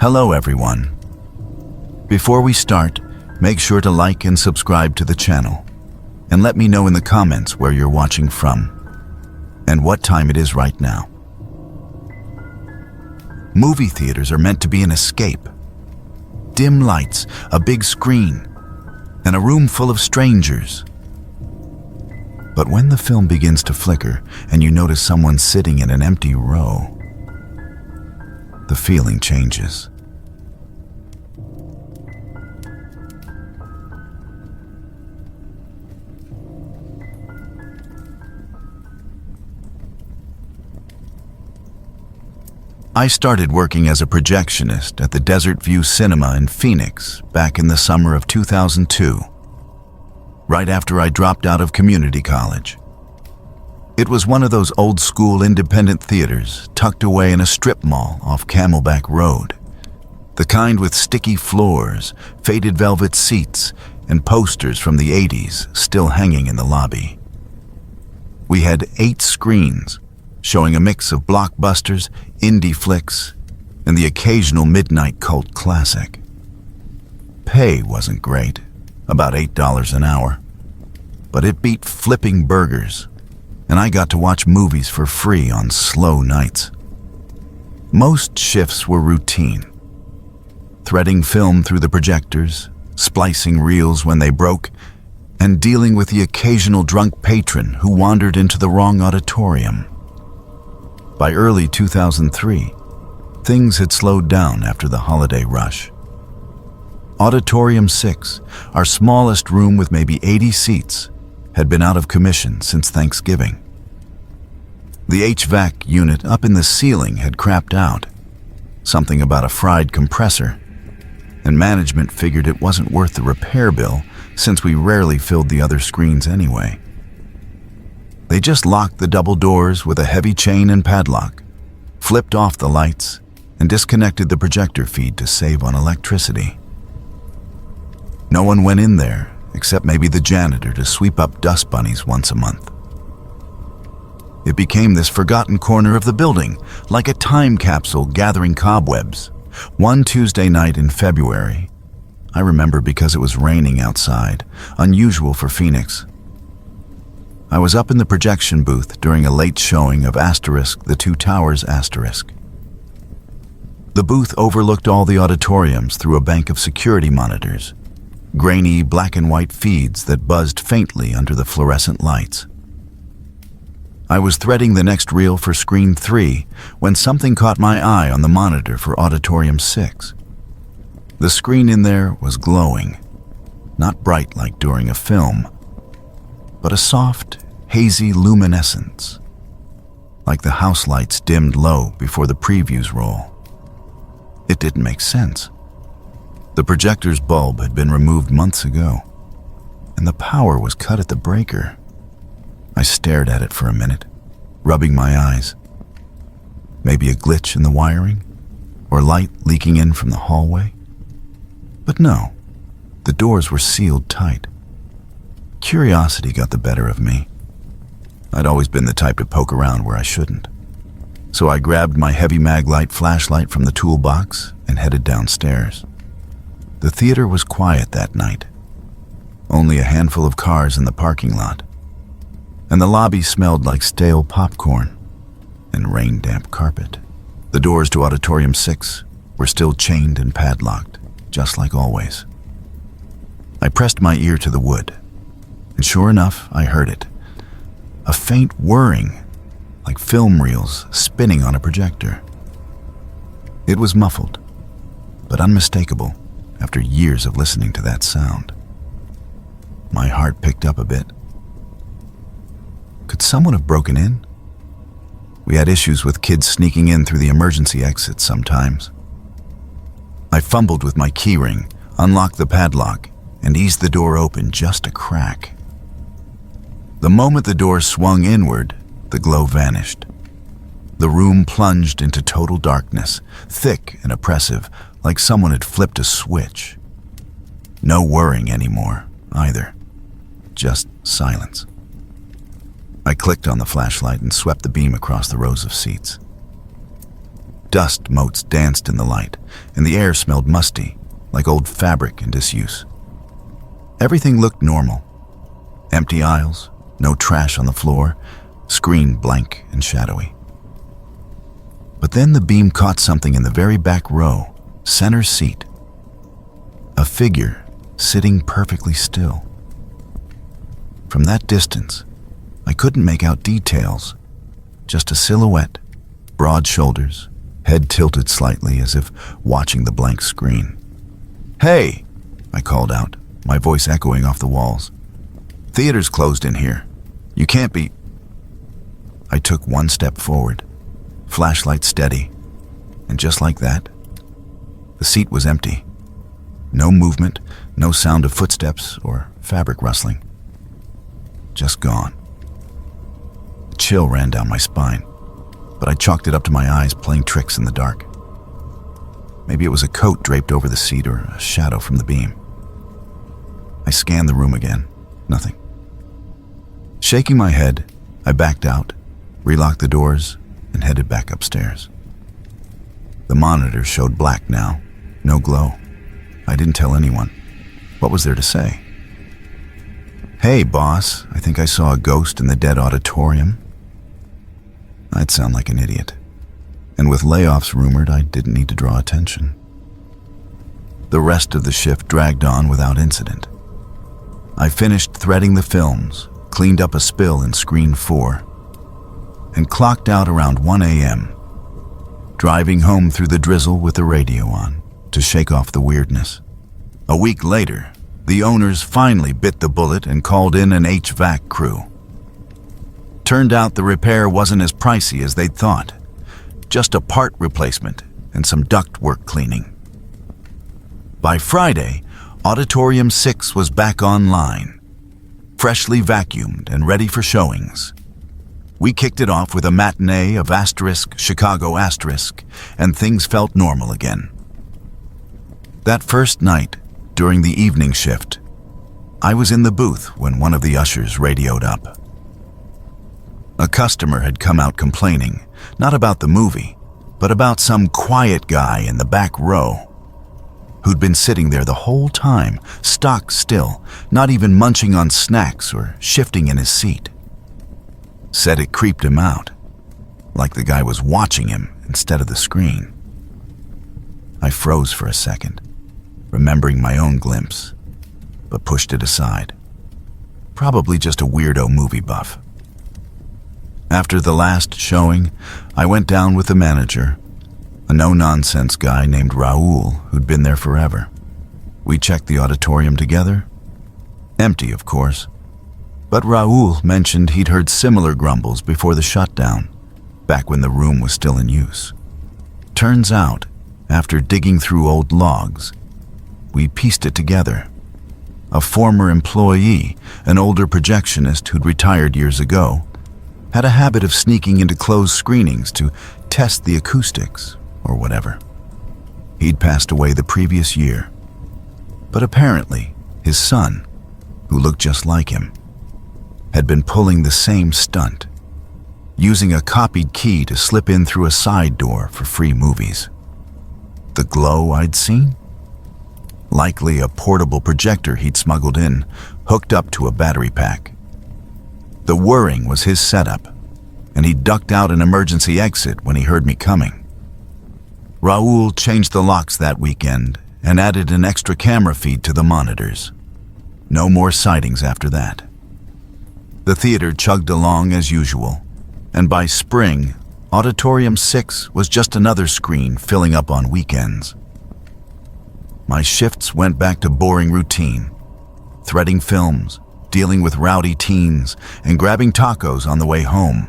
Hello everyone. Before we start, make sure to like and subscribe to the channel, and let me know in the comments where you're watching from, and what time it is right now. Movie theaters are meant to be an escape. Dim lights, a big screen, and a room full of strangers. But when the film begins to flicker and you notice someone sitting in an empty row, the feeling changes. I started working as a projectionist at the Desert View Cinema in Phoenix back in the summer of 2002, right after I dropped out of community college. It was one of those old-school independent theaters tucked away in a strip mall off Camelback Road, the kind with sticky floors, faded velvet seats, and posters from the 80s still hanging in the lobby. We had 8 screens, showing a mix of blockbusters, indie flicks, and the occasional midnight cult classic. Pay wasn't great, about $8 an hour, but it beat flipping burgers, and I got to watch movies for free on slow nights. Most shifts were routine, threading film through the projectors, splicing reels when they broke, and dealing with the occasional drunk patron who wandered into the wrong auditorium. By early 2003, things had slowed down after the holiday rush. Auditorium 6, our smallest room with maybe 80 seats, had been out of commission since Thanksgiving. The HVAC unit up in the ceiling had crapped out, something about a fried compressor, and management figured it wasn't worth the repair bill since we rarely filled the other screens anyway. They just locked the double doors with a heavy chain and padlock, flipped off the lights, and disconnected the projector feed to save on electricity. No one went in there except maybe the janitor to sweep up dust bunnies once a month. It became this forgotten corner of the building, like a time capsule gathering cobwebs. One Tuesday night in February, I remember because it was raining outside, unusual for Phoenix. I was up in the projection booth during a late showing of The Two Towers. The booth overlooked all the auditoriums through a bank of security monitors, grainy black and white feeds that buzzed faintly under the fluorescent lights. I was threading the next reel for screen 3 when something caught my eye on the monitor for Auditorium 6. The screen in there was glowing, not bright like during a film, but a soft, hazy luminescence, like the house lights dimmed low before the previews roll. It didn't make sense. The projector's bulb had been removed months ago, and the power was cut at the breaker. I stared at it for a minute, rubbing my eyes. Maybe a glitch in the wiring, or light leaking in from the hallway? But no, the doors were sealed tight. Curiosity got the better of me. I'd always been the type to poke around where I shouldn't. So I grabbed my heavy Maglite flashlight from the toolbox and headed downstairs. The theater was quiet that night. Only a handful of cars in the parking lot. And the lobby smelled like stale popcorn and rain-damp carpet. The doors to Auditorium 6 were still chained and padlocked, just like always. I pressed my ear to the wood, and sure enough, I heard it. A faint whirring, like film reels spinning on a projector. It was muffled, but unmistakable after years of listening to that sound. My heart picked up a bit. Could someone have broken in? We had issues with kids sneaking in through the emergency exits sometimes. I fumbled with my keyring, unlocked the padlock, and eased the door open just a crack. The moment the door swung inward, the glow vanished. The room plunged into total darkness, thick and oppressive, like someone had flipped a switch. No whirring anymore, either. Just silence. I clicked on the flashlight and swept the beam across the rows of seats. Dust motes danced in the light, and the air smelled musty, like old fabric in disuse. Everything looked normal. Empty aisles, no trash on the floor, screen blank and shadowy. But then the beam caught something in the very back row, center seat. A figure sitting perfectly still. From that distance, I couldn't make out details, just a silhouette, broad shoulders, head tilted slightly as if watching the blank screen. "Hey!" I called out, my voice echoing off the walls. "Theater's closed in here. You can't be..." I took one step forward, flashlight steady, and just like that, the seat was empty. No movement, no sound of footsteps or fabric rustling. Just gone. A chill ran down my spine, but I chalked it up to my eyes playing tricks in the dark. Maybe it was a coat draped over the seat or a shadow from the beam. I scanned the room again. Nothing. Shaking my head, I backed out, relocked the doors, and headed back upstairs. The monitor showed black now, no glow. I didn't tell anyone. What was there to say? "Hey, boss, I think I saw a ghost in the dead auditorium." I'd sound like an idiot. And with layoffs rumored, I didn't need to draw attention. The rest of the shift dragged on without incident. I finished threading the films, cleaned up a spill in screen 4, and clocked out around 1 a.m., driving home through the drizzle with the radio on to shake off the weirdness. A week later, the owners finally bit the bullet and called in an HVAC crew. Turned out the repair wasn't as pricey as they'd thought. Just a part replacement and some ductwork cleaning. By Friday, Auditorium 6 was back online, freshly vacuumed and ready for showings. We kicked it off with a matinee of Chicago *, and things felt normal again. That first night, during the evening shift, I was in the booth when one of the ushers radioed up. A customer had come out complaining, not about the movie, but about some quiet guy in the back row who'd been sitting there the whole time, stock still, not even munching on snacks or shifting in his seat. Said it creeped him out, like the guy was watching him instead of the screen. I froze for a second, remembering my own glimpse, but pushed it aside. Probably just a weirdo movie buff. After the last showing, I went down with the manager, a no-nonsense guy named Raul who'd been there forever. We checked the auditorium together. Empty, of course. But Raul mentioned he'd heard similar grumbles before the shutdown, back when the room was still in use. Turns out, after digging through old logs, we pieced it together. A former employee, an older projectionist who'd retired years ago, had a habit of sneaking into closed screenings to test the acoustics or whatever. He'd passed away the previous year, but apparently his son, who looked just like him, had been pulling the same stunt, using a copied key to slip in through a side door for free movies. The glow I'd seen? Likely a portable projector he'd smuggled in, hooked up to a battery pack. The whirring was his setup, and he ducked out an emergency exit when he heard me coming. Raul changed the locks that weekend and added an extra camera feed to the monitors. No more sightings after that. The theater chugged along as usual, and by spring, Auditorium 6 was just another screen filling up on weekends. My shifts went back to boring routine, threading films, dealing with rowdy teens, and grabbing tacos on the way home.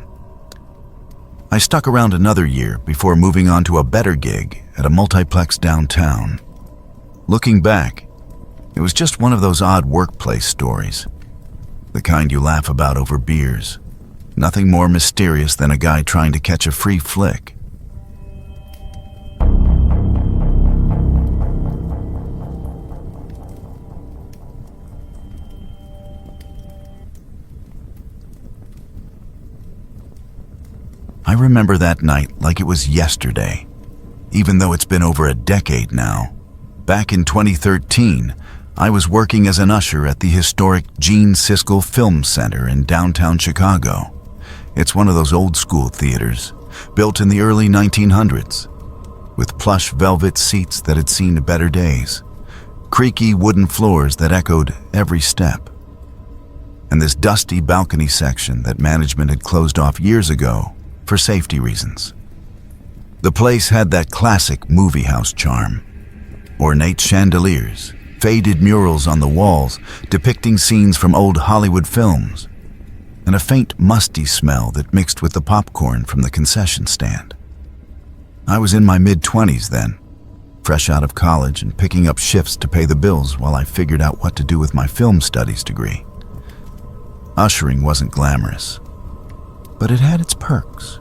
I stuck around another year before moving on to a better gig at a multiplex downtown. Looking back, it was just one of those odd workplace stories, the kind you laugh about over beers. Nothing more mysterious than a guy trying to catch a free flick. I remember that night like it was yesterday, even though it's been over a decade now. Back in 2013, I was working as an usher at the historic Gene Siskel Film Center in downtown Chicago. It's one of those old-school theaters, built in the early 1900s, with plush velvet seats that had seen better days, creaky wooden floors that echoed every step, and this dusty balcony section that management had closed off years ago for safety reasons. The place had that classic movie house charm: ornate chandeliers, faded murals on the walls depicting scenes from old Hollywood films, and a faint musty smell that mixed with the popcorn from the concession stand. I was in my mid-20s then, fresh out of college and picking up shifts to pay the bills while I figured out what to do with my film studies degree. Ushering wasn't glamorous, but it had its perks.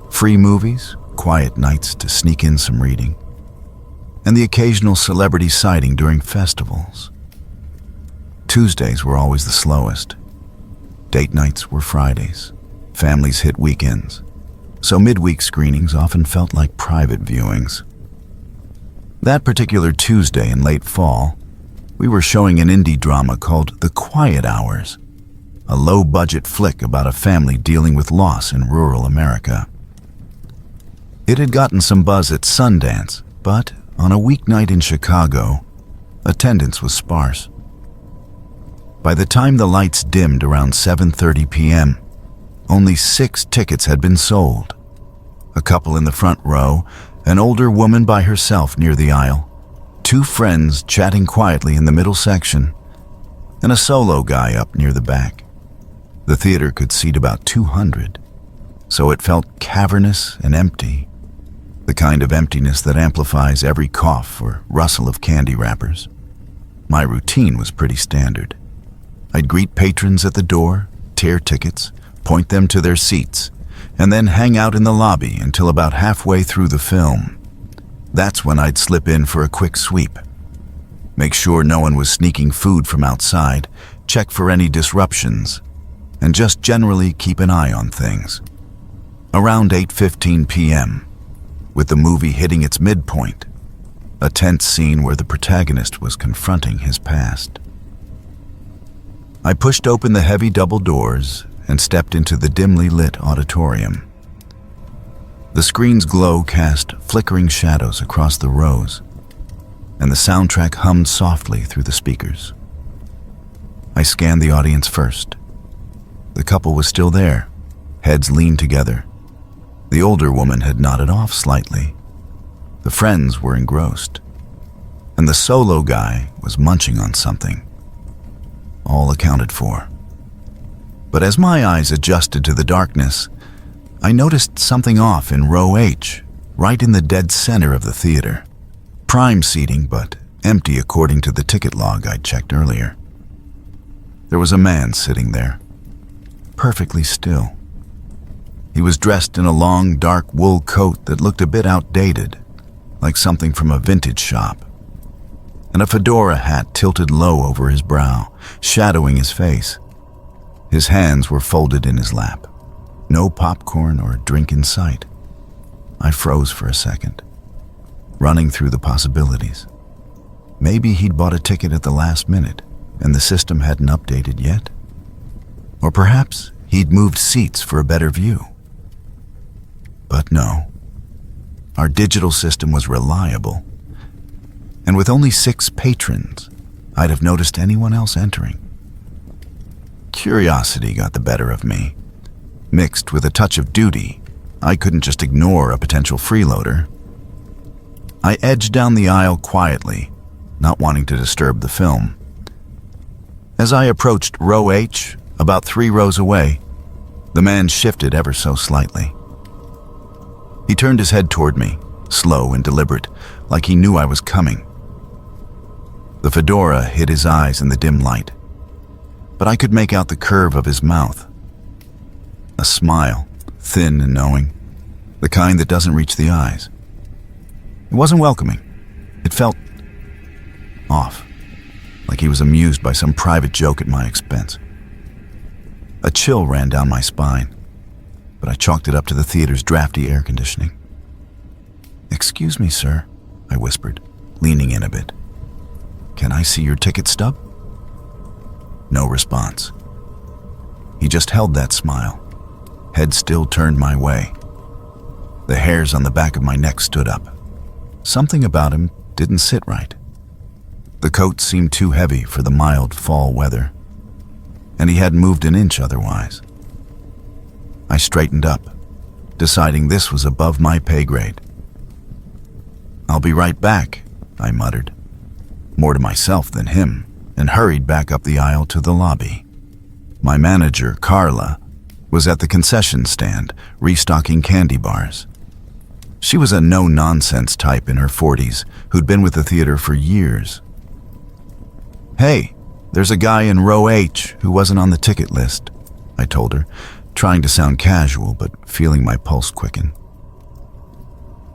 Free movies, quiet nights to sneak in some reading, and the occasional celebrity sighting during festivals. Tuesdays were always the slowest. Date nights were Fridays. Families hit weekends. So midweek screenings often felt like private viewings. That particular Tuesday in late fall, we were showing an indie drama called The Quiet Hours, a low-budget flick about a family dealing with loss in rural America. It had gotten some buzz at Sundance, but on a weeknight in Chicago, attendance was sparse. By the time the lights dimmed around 7:30 p.m., only 6 tickets had been sold. A couple in the front row, an older woman by herself near the aisle, 2 friends chatting quietly in the middle section, and a solo guy up near the back. The theater could seat about 200, so it felt cavernous and empty, the kind of emptiness that amplifies every cough or rustle of candy wrappers. My routine was pretty standard. I'd greet patrons at the door, tear tickets, point them to their seats, and then hang out in the lobby until about halfway through the film. That's when I'd slip in for a quick sweep. Make sure no one was sneaking food from outside, check for any disruptions, and just generally keep an eye on things. Around 8:15 p.m., with the movie hitting its midpoint, a tense scene where the protagonist was confronting his past. I pushed open the heavy double doors and stepped into the dimly lit auditorium. The screen's glow cast flickering shadows across the rows, and the soundtrack hummed softly through the speakers. I scanned the audience first. The couple was still there, heads leaned together. The older woman had nodded off slightly. The friends were engrossed, and the solo guy was munching on something. All accounted for. But as my eyes adjusted to the darkness, I noticed something off in row H, right in the dead center of the theater. Prime seating, but empty according to the ticket log I'd checked earlier. There was a man sitting there, perfectly still. He was dressed in a long, dark wool coat that looked a bit outdated, like something from a vintage shop, and a fedora hat tilted low over his brow, shadowing his face. His hands were folded in his lap. No popcorn or drink in sight. I froze for a second, running through the possibilities. Maybe he'd bought a ticket at the last minute, and the system hadn't updated yet. Or perhaps he'd moved seats for a better view. But no. Our digital system was reliable, and with only 6 patrons, I'd have noticed anyone else entering. Curiosity got the better of me. Mixed with a touch of duty, I couldn't just ignore a potential freeloader. I edged down the aisle quietly, not wanting to disturb the film. As I approached row H, about 3 rows away, the man shifted ever so slightly. He turned his head toward me, slow and deliberate, like he knew I was coming. The fedora hid his eyes in the dim light, but I could make out the curve of his mouth. A smile, thin and knowing, the kind that doesn't reach the eyes. It wasn't welcoming. It felt off, like he was amused by some private joke at my expense. A chill ran down my spine, but I chalked it up to the theater's drafty air conditioning. "Excuse "Excuse me, sir," I whispered, leaning in a bit. "Can I see your ticket stub?" No response. He just held that smile, head still turned my way. The hairs on the back of my neck stood up. Something about him didn't sit right. The coat seemed too heavy for the mild fall weather, and he hadn't moved an inch otherwise. I straightened up, deciding this was above my pay grade. "I'll be right back," I muttered, more to myself than him, and hurried back up the aisle to the lobby. My manager, Carla, was at the concession stand, restocking candy bars. She was a no-nonsense type in her 40s who'd been with the theater for years. "Hey, there's a guy in row H who wasn't on the ticket list," I told her, trying to sound casual but feeling my pulse quicken.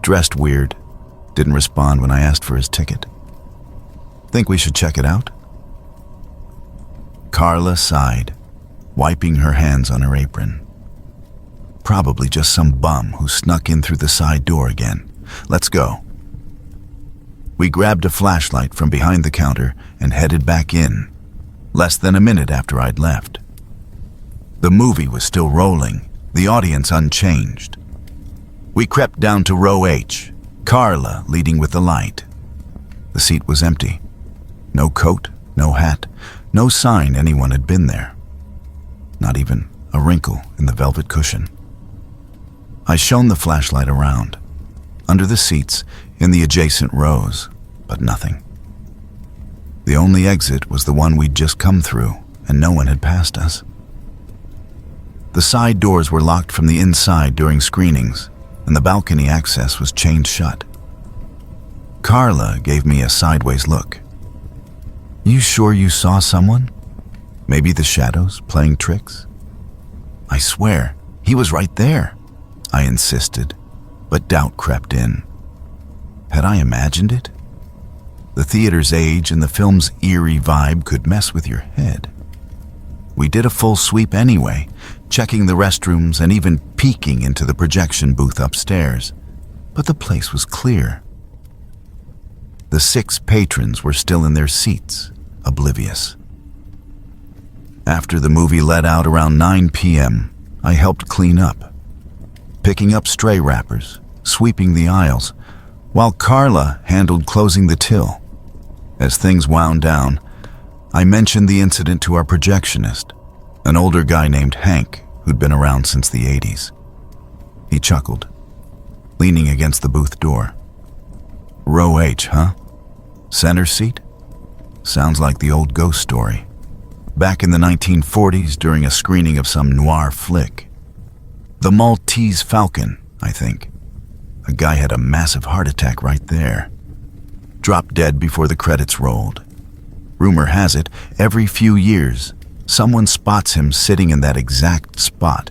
Dressed weird, didn't respond when I asked for his ticket. "Think we should check it out?" Carla sighed, wiping her hands on her apron. "Probably just some bum who snuck in through the side door again. Let's go." We grabbed a flashlight from behind the counter and headed back in, less than a minute after I'd left. The movie was still rolling, the audience unchanged. We crept down to row H, Carla leading with the light. The seat was empty. No coat, no hat, no sign anyone had been there. Not even a wrinkle in the velvet cushion. I shone the flashlight around, under the seats, in the adjacent rows, but nothing. The only exit was the one we'd just come through, and no one had passed us. The side doors were locked from the inside during screenings, and the balcony access was chained shut. Carla gave me a sideways look. "You sure you saw someone? Maybe the shadows playing tricks?" "I swear, he was right there," I insisted, but doubt crept in. Had I imagined it? The theater's age and the film's eerie vibe could mess with your head. We did a full sweep anyway, checking the restrooms and even peeking into the projection booth upstairs, but the place was clear. The 6 patrons were still in their seats, oblivious. After the movie let out around 9 p.m., I helped clean up, picking up stray wrappers, sweeping the aisles, while Carla handled closing the till. As things wound down, I mentioned the incident to our projectionist, an older guy named Hank who'd been around since the 80s. He chuckled, leaning against the booth door. "Row H, huh? Center seat? Sounds like the old ghost story. Back in the 1940s during a screening of some noir flick. The Maltese Falcon, I think. A guy had a massive heart attack right there. Dropped dead before the credits rolled. Rumor has it, every few years, someone spots him sitting in that exact spot,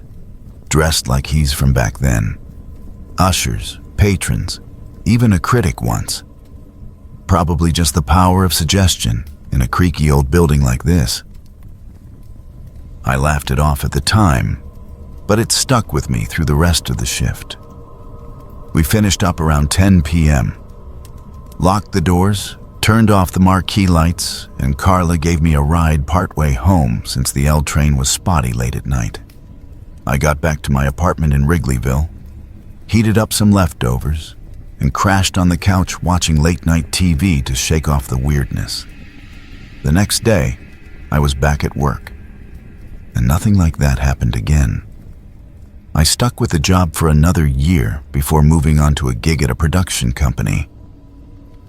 dressed like he's from back then. Ushers, patrons, even a critic once. Probably just the power of suggestion in a creaky old building like this." I laughed it off at the time, but it stuck with me through the rest of the shift. We finished up around 10 p.m., locked the doors, turned off the marquee lights, and Carla gave me a ride partway home since the L train was spotty late at night. I got back to my apartment in Wrigleyville, heated up some leftovers, and crashed on the couch watching late-night TV to shake off the weirdness. The next day, I was back at work, and nothing like that happened again. I stuck with the job for another year before moving on to a gig at a production company.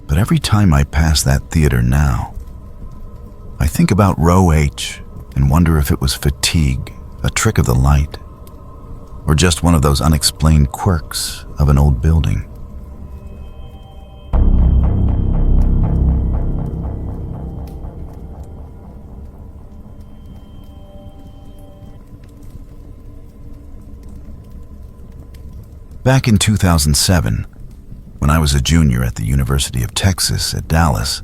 But every time I pass that theater now, I think about row H and wonder if it was fatigue, a trick of the light, or just one of those unexplained quirks of an old building. Back in 2007, when I was a junior at the University of Texas at Dallas,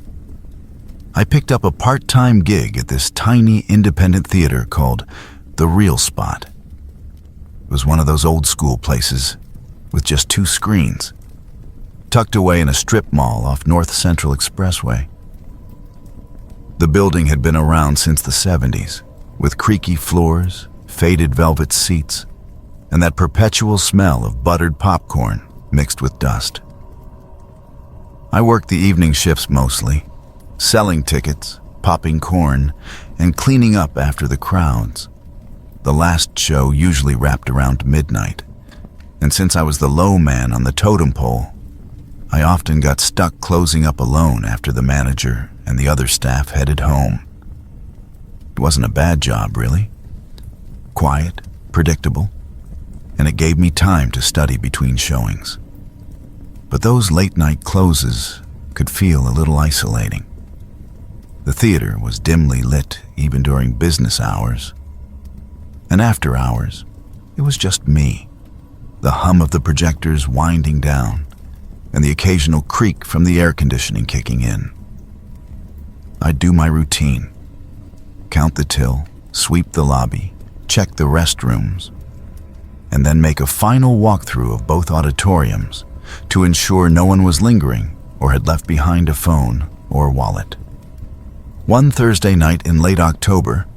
I picked up a part-time gig at this tiny independent theater called The Real Spot. It was one of those old-school places with just 2 screens, tucked away in a strip mall off North Central Expressway. The building had been around since the 70s, with creaky floors, faded velvet seats, and that perpetual smell of buttered popcorn mixed with dust. I worked the evening shifts mostly, selling tickets, popping corn, and cleaning up after the crowds. The last show usually wrapped around midnight, and since I was the low man on the totem pole, I often got stuck closing up alone after the manager and the other staff headed home. It wasn't a bad job, really. Quiet, predictable, and it gave me time to study between showings. But those late-night closes could feel a little isolating. The theater was dimly lit even during business hours, and after hours, it was just me, the hum of the projectors winding down, and the occasional creak from the air conditioning kicking in. I'd do my routine, count the till, sweep the lobby, check the restrooms, and then make a final walkthrough of both auditoriums to ensure no one was lingering or had left behind a phone or wallet. One Thursday night in late October,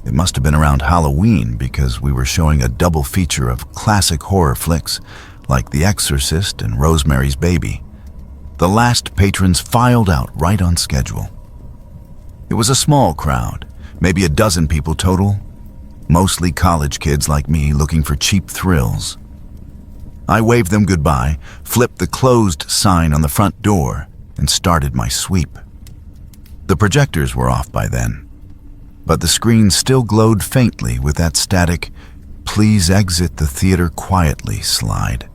it must have been around Halloween because we were showing a double feature of classic horror flicks like The Exorcist and Rosemary's Baby, the last patrons filed out right on schedule. It was a small crowd, maybe a dozen people total, mostly college kids like me looking for cheap thrills. I waved them goodbye, flipped the closed sign on the front door, and started my sweep. The projectors were off by then, but the screen still glowed faintly with that static, "Please exit the theater quietly" slide,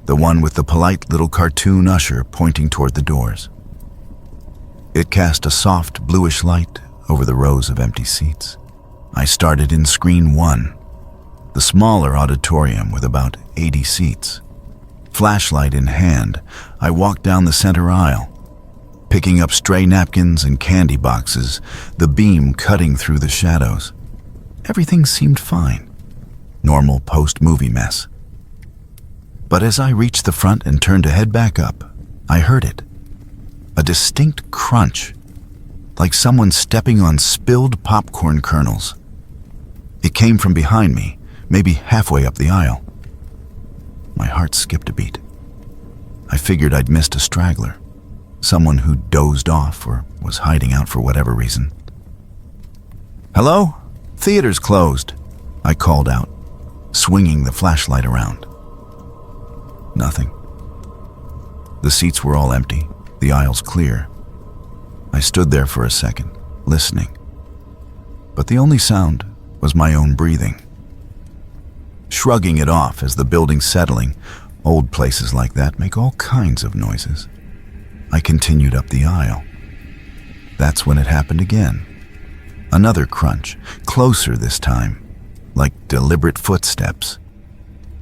the one with the polite little cartoon usher pointing toward the doors. It cast a soft bluish light over the rows of empty seats. I started in screen 1, the smaller auditorium with about 80 seats. Flashlight in hand, I walked down the center aisle, picking up stray napkins and candy boxes, the beam cutting through the shadows. Everything seemed fine. Normal post-movie mess. But as I reached the front and turned to head back up, I heard it. A distinct crunch, like someone stepping on spilled popcorn kernels. It came from behind me, maybe halfway up the aisle. My heart skipped a beat. I figured I'd missed a straggler, someone who dozed off or was hiding out for whatever reason. "Hello? Theater's closed," I called out, swinging the flashlight around. Nothing. The seats were all empty, the aisles clear. I stood there for a second, listening. But the only sound was my own breathing. Shrugging it off as the building's settling, old places like that make all kinds of noises. I continued up the aisle. That's when it happened again. Another crunch, closer this time, like deliberate footsteps.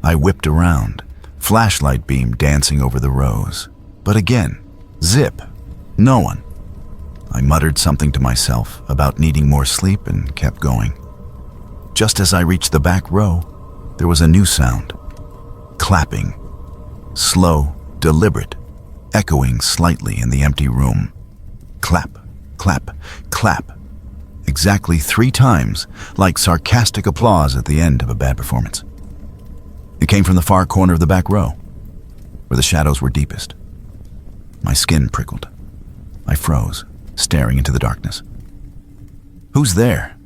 I whipped around, flashlight beam dancing over the rows. But again, zip, no one. I muttered something to myself about needing more sleep and kept going. Just as I reached the back row, there was a new sound. Clapping. Slow, deliberate, echoing slightly in the empty room. Clap, clap, clap. Exactly 3 times, like sarcastic applause at the end of a bad performance. It came from the far corner of the back row, where the shadows were deepest. My skin prickled. I froze, staring into the darkness. "Who's there?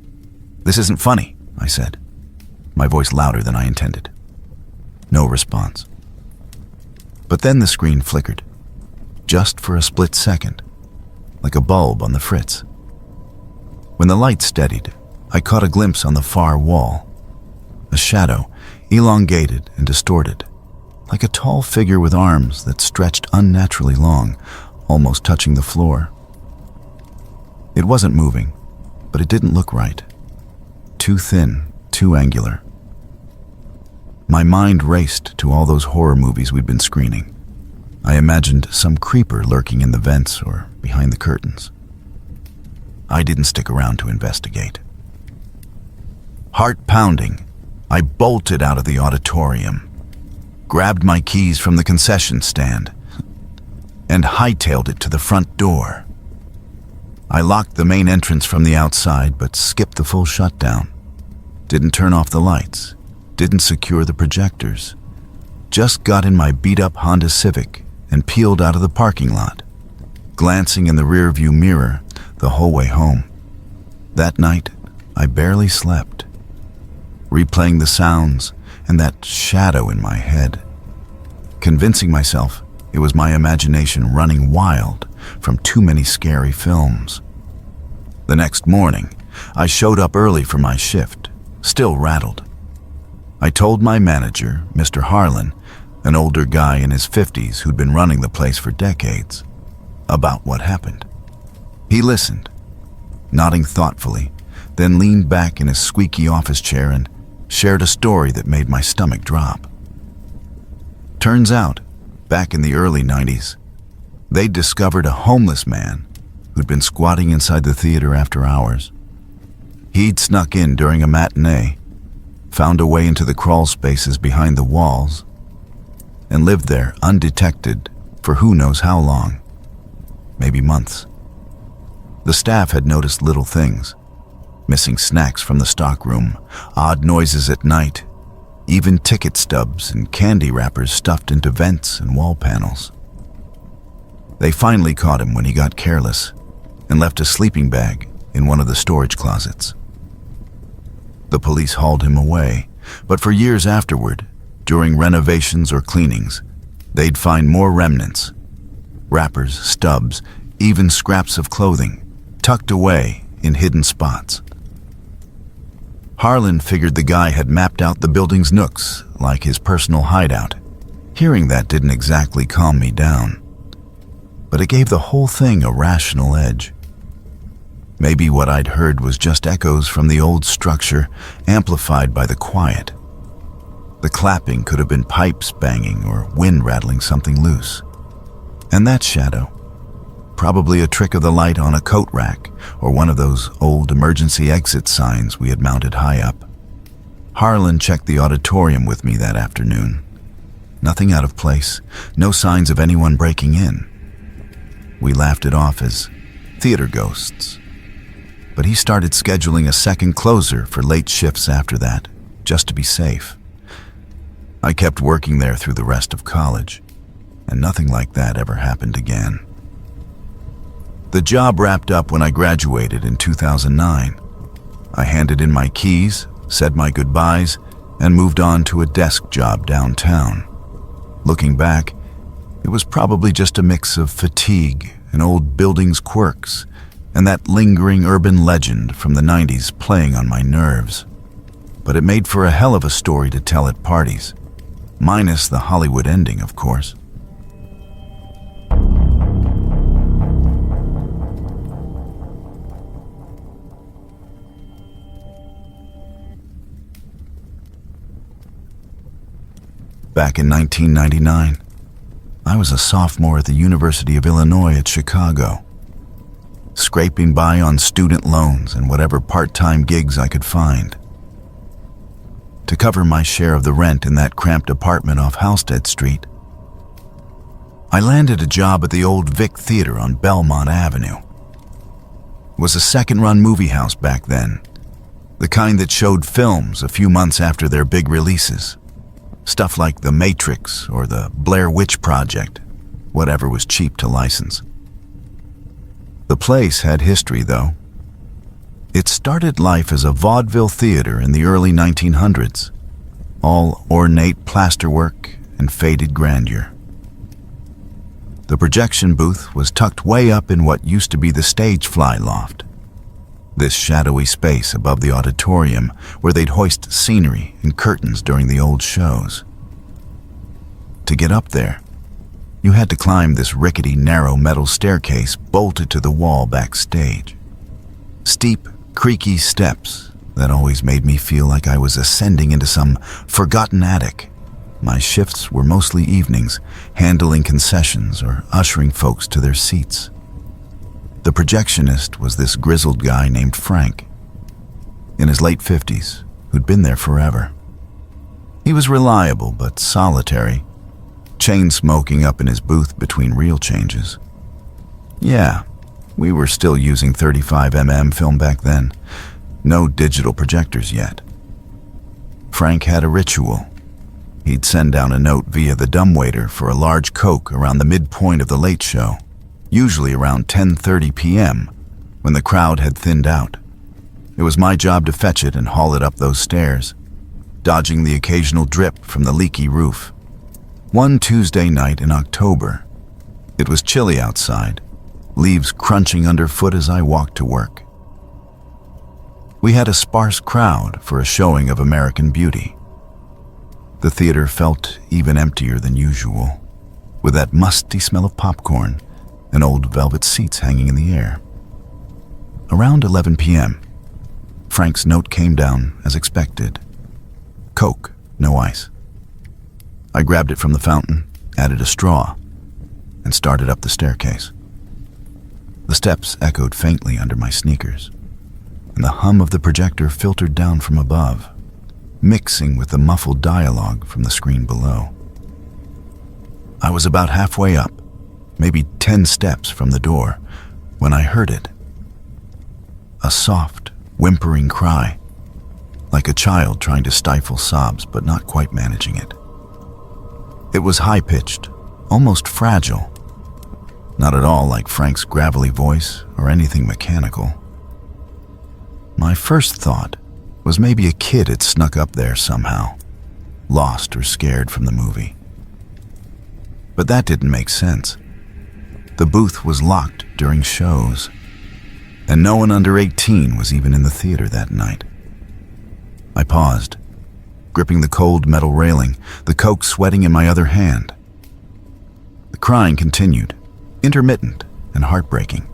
This isn't funny," I said, my voice louder than I intended. No response. But then the screen flickered, just for a split second, like a bulb on the fritz. When the light steadied, I caught a glimpse on the far wall. A shadow, elongated and distorted, like a tall figure with arms that stretched unnaturally long, almost touching the floor. It wasn't moving, but it didn't look right. Too thin, too angular. My mind raced to all those horror movies we'd been screening. I imagined some creeper lurking in the vents or behind the curtains. I didn't stick around to investigate. Heart pounding, I bolted out of the auditorium, grabbed my keys from the concession stand, and hightailed it to the front door. I locked the main entrance from the outside, but skipped the full shutdown. Didn't turn off the lights, didn't secure the projectors. Just got in my beat-up Honda Civic and peeled out of the parking lot, glancing in the rearview mirror the whole way home. That night, I barely slept, replaying the sounds and that shadow in my head, convincing myself it was my imagination running wild from too many scary films. The next morning, I showed up early for my shift, still rattled. I told my manager, Mr. Harlan, an older guy in his 50s who'd been running the place for decades, about what happened. He listened, nodding thoughtfully, then leaned back in his squeaky office chair and shared a story that made my stomach drop. Turns out, back in the early 90s, they'd discovered a homeless man who'd been squatting inside the theater after hours. He'd snuck in during a matinee, found a way into the crawl spaces behind the walls, and lived there undetected for who knows how long, maybe months. The staff had noticed little things, missing snacks from the stockroom, odd noises at night, even ticket stubs and candy wrappers stuffed into vents and wall panels. They finally caught him when he got careless and left a sleeping bag in one of the storage closets. The police hauled him away, but for years afterward, during renovations or cleanings, they'd find more remnants, wrappers, stubs, even scraps of clothing, tucked away in hidden spots. Harlan figured the guy had mapped out the building's nooks like his personal hideout. Hearing that didn't exactly calm me down, but it gave the whole thing a rational edge. Maybe what I'd heard was just echoes from the old structure, amplified by the quiet. The clapping could have been pipes banging or wind rattling something loose. And that shadow, probably a trick of the light on a coat rack or one of those old emergency exit signs we had mounted high up. Harlan checked the auditorium with me that afternoon. Nothing out of place, no signs of anyone breaking in. We laughed it off as theater ghosts. But he started scheduling a second closer for late shifts after that, just to be safe. I kept working there through the rest of college, and nothing like that ever happened again. The job wrapped up when I graduated in 2009. I handed in my keys, said my goodbyes, and moved on to a desk job downtown. Looking back, it was probably just a mix of fatigue and old building's quirks, and that lingering urban legend from the 90s playing on my nerves. But it made for a hell of a story to tell at parties, minus the Hollywood ending, of course. Back in 1999, I was a sophomore at the University of Illinois at Chicago, scraping by on student loans and whatever part-time gigs I could find. To cover my share of the rent in that cramped apartment off Halstead Street, I landed a job at the old Vic Theater on Belmont Avenue. It was a second-run movie house back then, the kind that showed films a few months after their big releases. Stuff like The Matrix or the Blair Witch Project, whatever was cheap to license. The place had history, though. It started life as a vaudeville theater in the early 1900s, all ornate plasterwork and faded grandeur. The projection booth was tucked way up in what used to be the stage fly loft, this shadowy space above the auditorium where they'd hoist scenery and curtains during the old shows. To get up there, you had to climb this rickety, narrow metal staircase bolted to the wall backstage. Steep, creaky steps that always made me feel like I was ascending into some forgotten attic. My shifts were mostly evenings, handling concessions or ushering folks to their seats. The projectionist was this grizzled guy named Frank, in his late 50s, who'd been there forever. He was reliable but solitary, chain smoking up in his booth between reel changes. Yeah, we were still using 35mm film back then. No digital projectors yet. Frank had a ritual. He'd send down a note via the dumbwaiter for a large Coke around the midpoint of the late show, usually around 10:30 p.m., when the crowd had thinned out. It was my job to fetch it and haul it up those stairs, dodging the occasional drip from the leaky roof. One Tuesday night in October, it was chilly outside, leaves crunching underfoot as I walked to work. We had a sparse crowd for a showing of American Beauty. The theater felt even emptier than usual, with that musty smell of popcorn and old velvet seats hanging in the air. Around 11 p.m., Frank's note came down as expected. Coke, no ice. I grabbed it from the fountain, added a straw, and started up the staircase. The steps echoed faintly under my sneakers, and the hum of the projector filtered down from above, mixing with the muffled dialogue from the screen below. I was about halfway up, maybe 10 steps from the door, when I heard it. A soft, whimpering cry, like a child trying to stifle sobs but not quite managing it. It was high-pitched, almost fragile, not at all like Frank's gravelly voice or anything mechanical. My first thought was maybe a kid had snuck up there somehow, lost or scared from the movie. But that didn't make sense. The booth was locked during shows, and no one under 18 was even in the theater that night. I paused, gripping the cold metal railing, the Coke sweating in my other hand. The crying continued, intermittent and heartbreaking,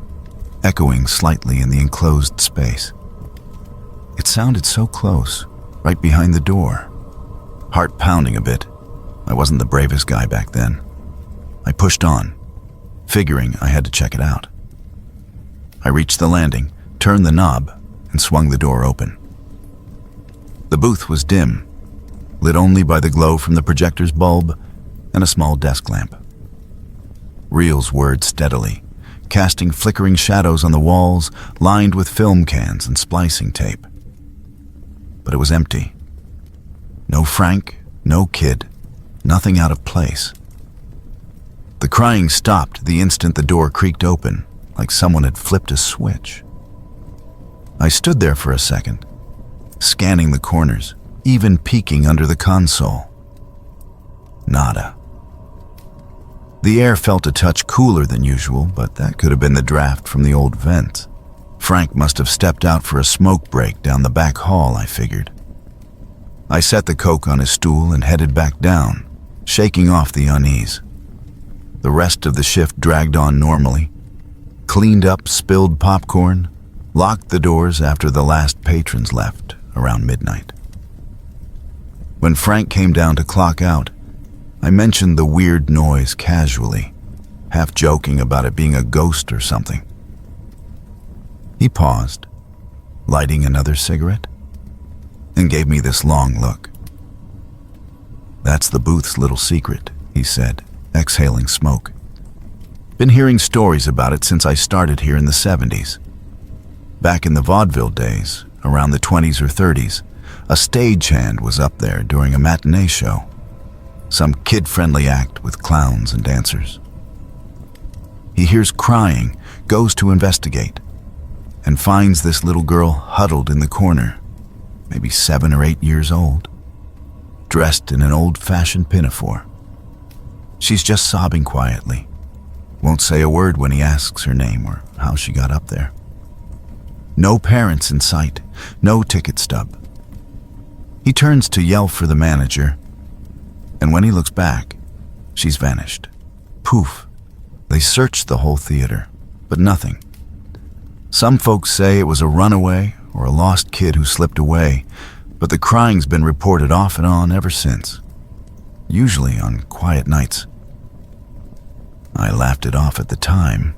echoing slightly in the enclosed space. It sounded so close, right behind the door. Heart pounding a bit. I wasn't the bravest guy back then. I pushed on, figuring I had to check it out. I reached the landing, turned the knob, and swung the door open. The booth was dim, lit only by the glow from the projector's bulb and a small desk lamp. Reels whirred steadily, casting flickering shadows on the walls lined with film cans and splicing tape. But it was empty. No Frank, no kid, nothing out of place. The crying stopped the instant the door creaked open, like someone had flipped a switch. I stood there for a second, scanning the corners, even peeking under the console. Nada. The air felt a touch cooler than usual, but that could have been the draft from the old vents. Frank must have stepped out for a smoke break down the back hall, I figured. I set the Coke on his stool and headed back down, shaking off the unease. The rest of the shift dragged on normally, cleaned up spilled popcorn, locked the doors after the last patrons left around midnight. When Frank came down to clock out, I mentioned the weird noise casually, half joking about it being a ghost or something. He paused, lighting another cigarette, and gave me this long look. "That's the booth's little secret," he said, exhaling smoke. "Been hearing stories about it since I started here in the 70s. Back in the vaudeville days, around the 20s or 30s, a stagehand was up there during a matinee show. Some kid-friendly act with clowns and dancers. He hears crying, goes to investigate, and finds this little girl huddled in the corner, maybe 7 or 8 years old, dressed in an old-fashioned pinafore. She's just sobbing quietly, won't say a word when he asks her name or how she got up there. No parents in sight, no ticket stub. He turns to yell for the manager, and when he looks back, she's vanished. Poof. They searched the whole theater, but nothing. Some folks say it was a runaway or a lost kid who slipped away, but the crying's been reported off and on ever since, usually on quiet nights. I laughed it off at the time.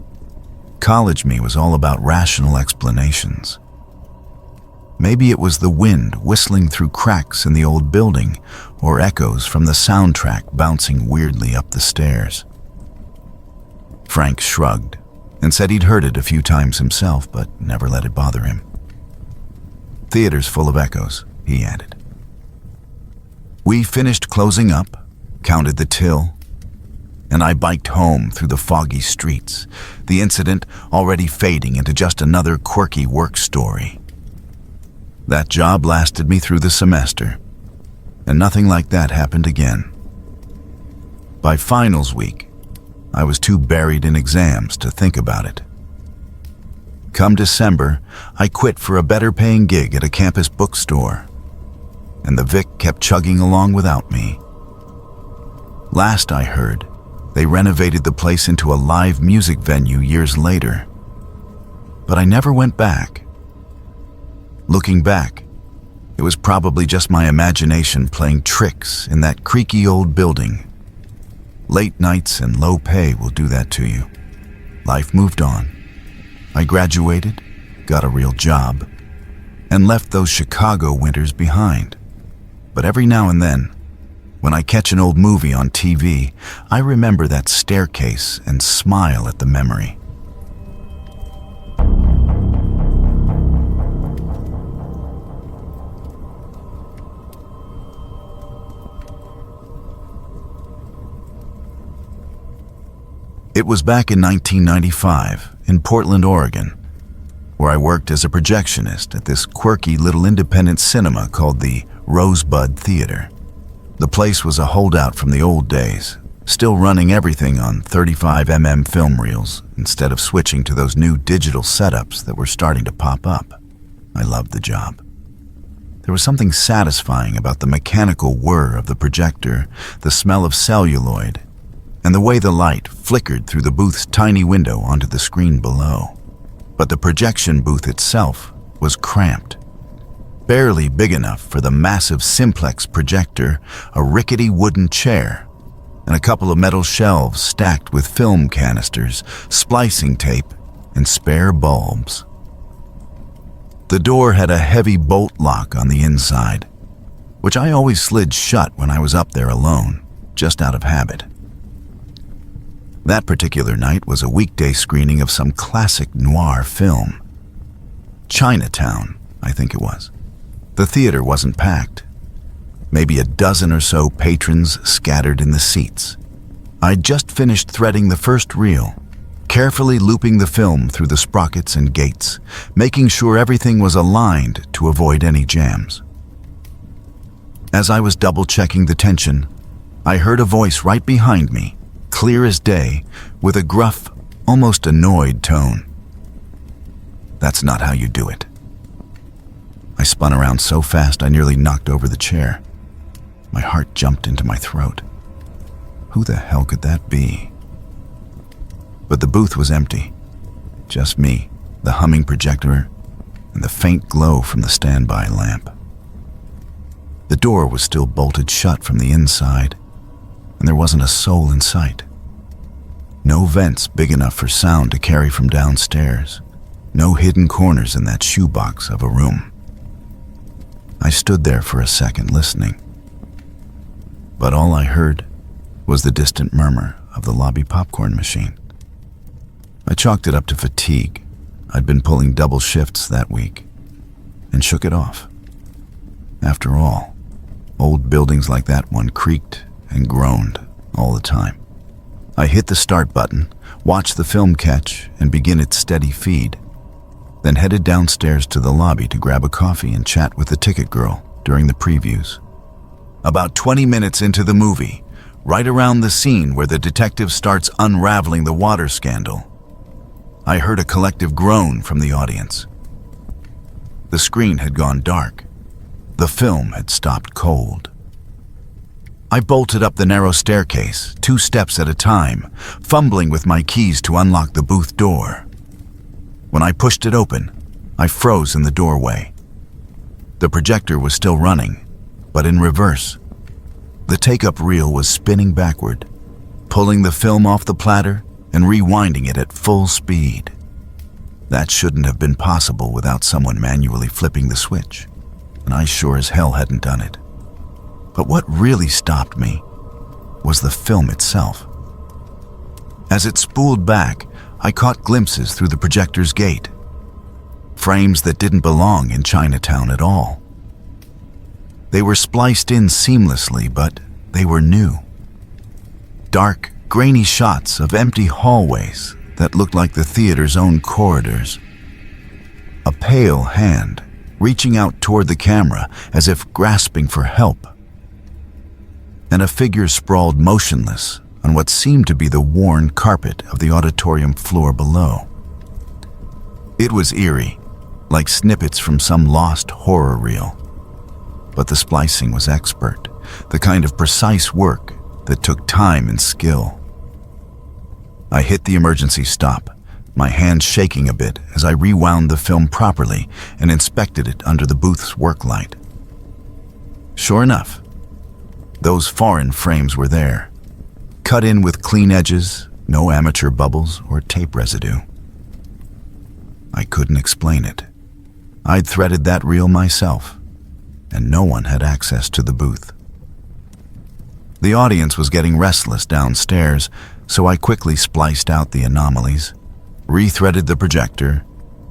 College me was all about rational explanations. Maybe it was the wind whistling through cracks in the old building, or echoes from the soundtrack bouncing weirdly up the stairs. Frank shrugged and said he'd heard it a few times himself, but never let it bother him. Theater's full of echoes, he added. We finished closing up, counted the till, and I biked home through the foggy streets, the incident already fading into just another quirky work story. That job lasted me through the semester, and nothing like that happened again. By finals week, I was too buried in exams to think about it. Come December, I quit for a better-paying gig at a campus bookstore, and the Vic kept chugging along without me. Last I heard, they renovated the place into a live music venue years later, but I never went back. Looking back, it was probably just my imagination playing tricks in that creaky old building. Late nights and low pay will do that to you. Life moved on. I graduated, got a real job, and left those Chicago winters behind. But every now and then, when I catch an old movie on TV, I remember that staircase and smile at the memory. It was back in 1995 in Portland, Oregon, where I worked as a projectionist at this quirky little independent cinema called the Rosebud Theater. The place was a holdout from the old days, still running everything on 35mm film reels instead of switching to those new digital setups that were starting to pop up. I loved the job. There was something satisfying about the mechanical whir of the projector, the smell of celluloid, and the way the light flickered through the booth's tiny window onto the screen below. But the projection booth itself was cramped, barely big enough for the massive simplex projector, a rickety wooden chair, and a couple of metal shelves stacked with film canisters, splicing tape, and spare bulbs. The door had a heavy bolt lock on the inside, which I always slid shut when I was up there alone, just out of habit. That particular night was a weekday screening of some classic noir film. Chinatown, I think it was. The theater wasn't packed. Maybe a dozen or so patrons scattered in the seats. I'd just finished threading the first reel, carefully looping the film through the sprockets and gates, making sure everything was aligned to avoid any jams. As I was double-checking the tension, I heard a voice right behind me, clear as day, with a gruff, almost annoyed tone. "That's not how you do it." I spun around so fast I nearly knocked over the chair. My heart jumped into my throat. Who the hell could that be? But the booth was empty. Just me, the humming projector, and the faint glow from the standby lamp. The door was still bolted shut from the inside, and there wasn't a soul in sight. No vents big enough for sound to carry from downstairs. No hidden corners in that shoebox of a room. I stood there for a second listening, but all I heard was the distant murmur of the lobby popcorn machine. I chalked it up to fatigue. I'd been pulling double shifts that week, and shook it off. After all, old buildings like that one creaked and groaned all the time. I hit the start button, watched the film catch and begin its steady feed, then headed downstairs to the lobby to grab a coffee and chat with the ticket girl during the previews. About 20 minutes into the movie, right around the scene where the detective starts unraveling the water scandal, I heard a collective groan from the audience. The screen had gone dark. The film had stopped cold. I bolted up the narrow staircase, 2 steps at a time, fumbling with my keys to unlock the booth door. When I pushed it open, I froze in the doorway. The projector was still running, but in reverse. The take-up reel was spinning backward, pulling the film off the platter and rewinding it at full speed. That shouldn't have been possible without someone manually flipping the switch, and I sure as hell hadn't done it. But what really stopped me was the film itself. As it spooled back, I caught glimpses through the projector's gate. Frames that didn't belong in Chinatown at all. They were spliced in seamlessly, but they were new. Dark, grainy shots of empty hallways that looked like the theater's own corridors. A pale hand reaching out toward the camera as if grasping for help. And a figure sprawled motionless on what seemed to be the worn carpet of the auditorium floor below. It was eerie, like snippets from some lost horror reel. But the splicing was expert, the kind of precise work that took time and skill. I hit the emergency stop, my hand shaking a bit as I rewound the film properly and inspected it under the booth's work light. Sure enough, those foreign frames were there, cut in with clean edges, no amateur bubbles or tape residue. I couldn't explain it. I'd threaded that reel myself, and no one had access to the booth. The audience was getting restless downstairs, so I quickly spliced out the anomalies, rethreaded the projector,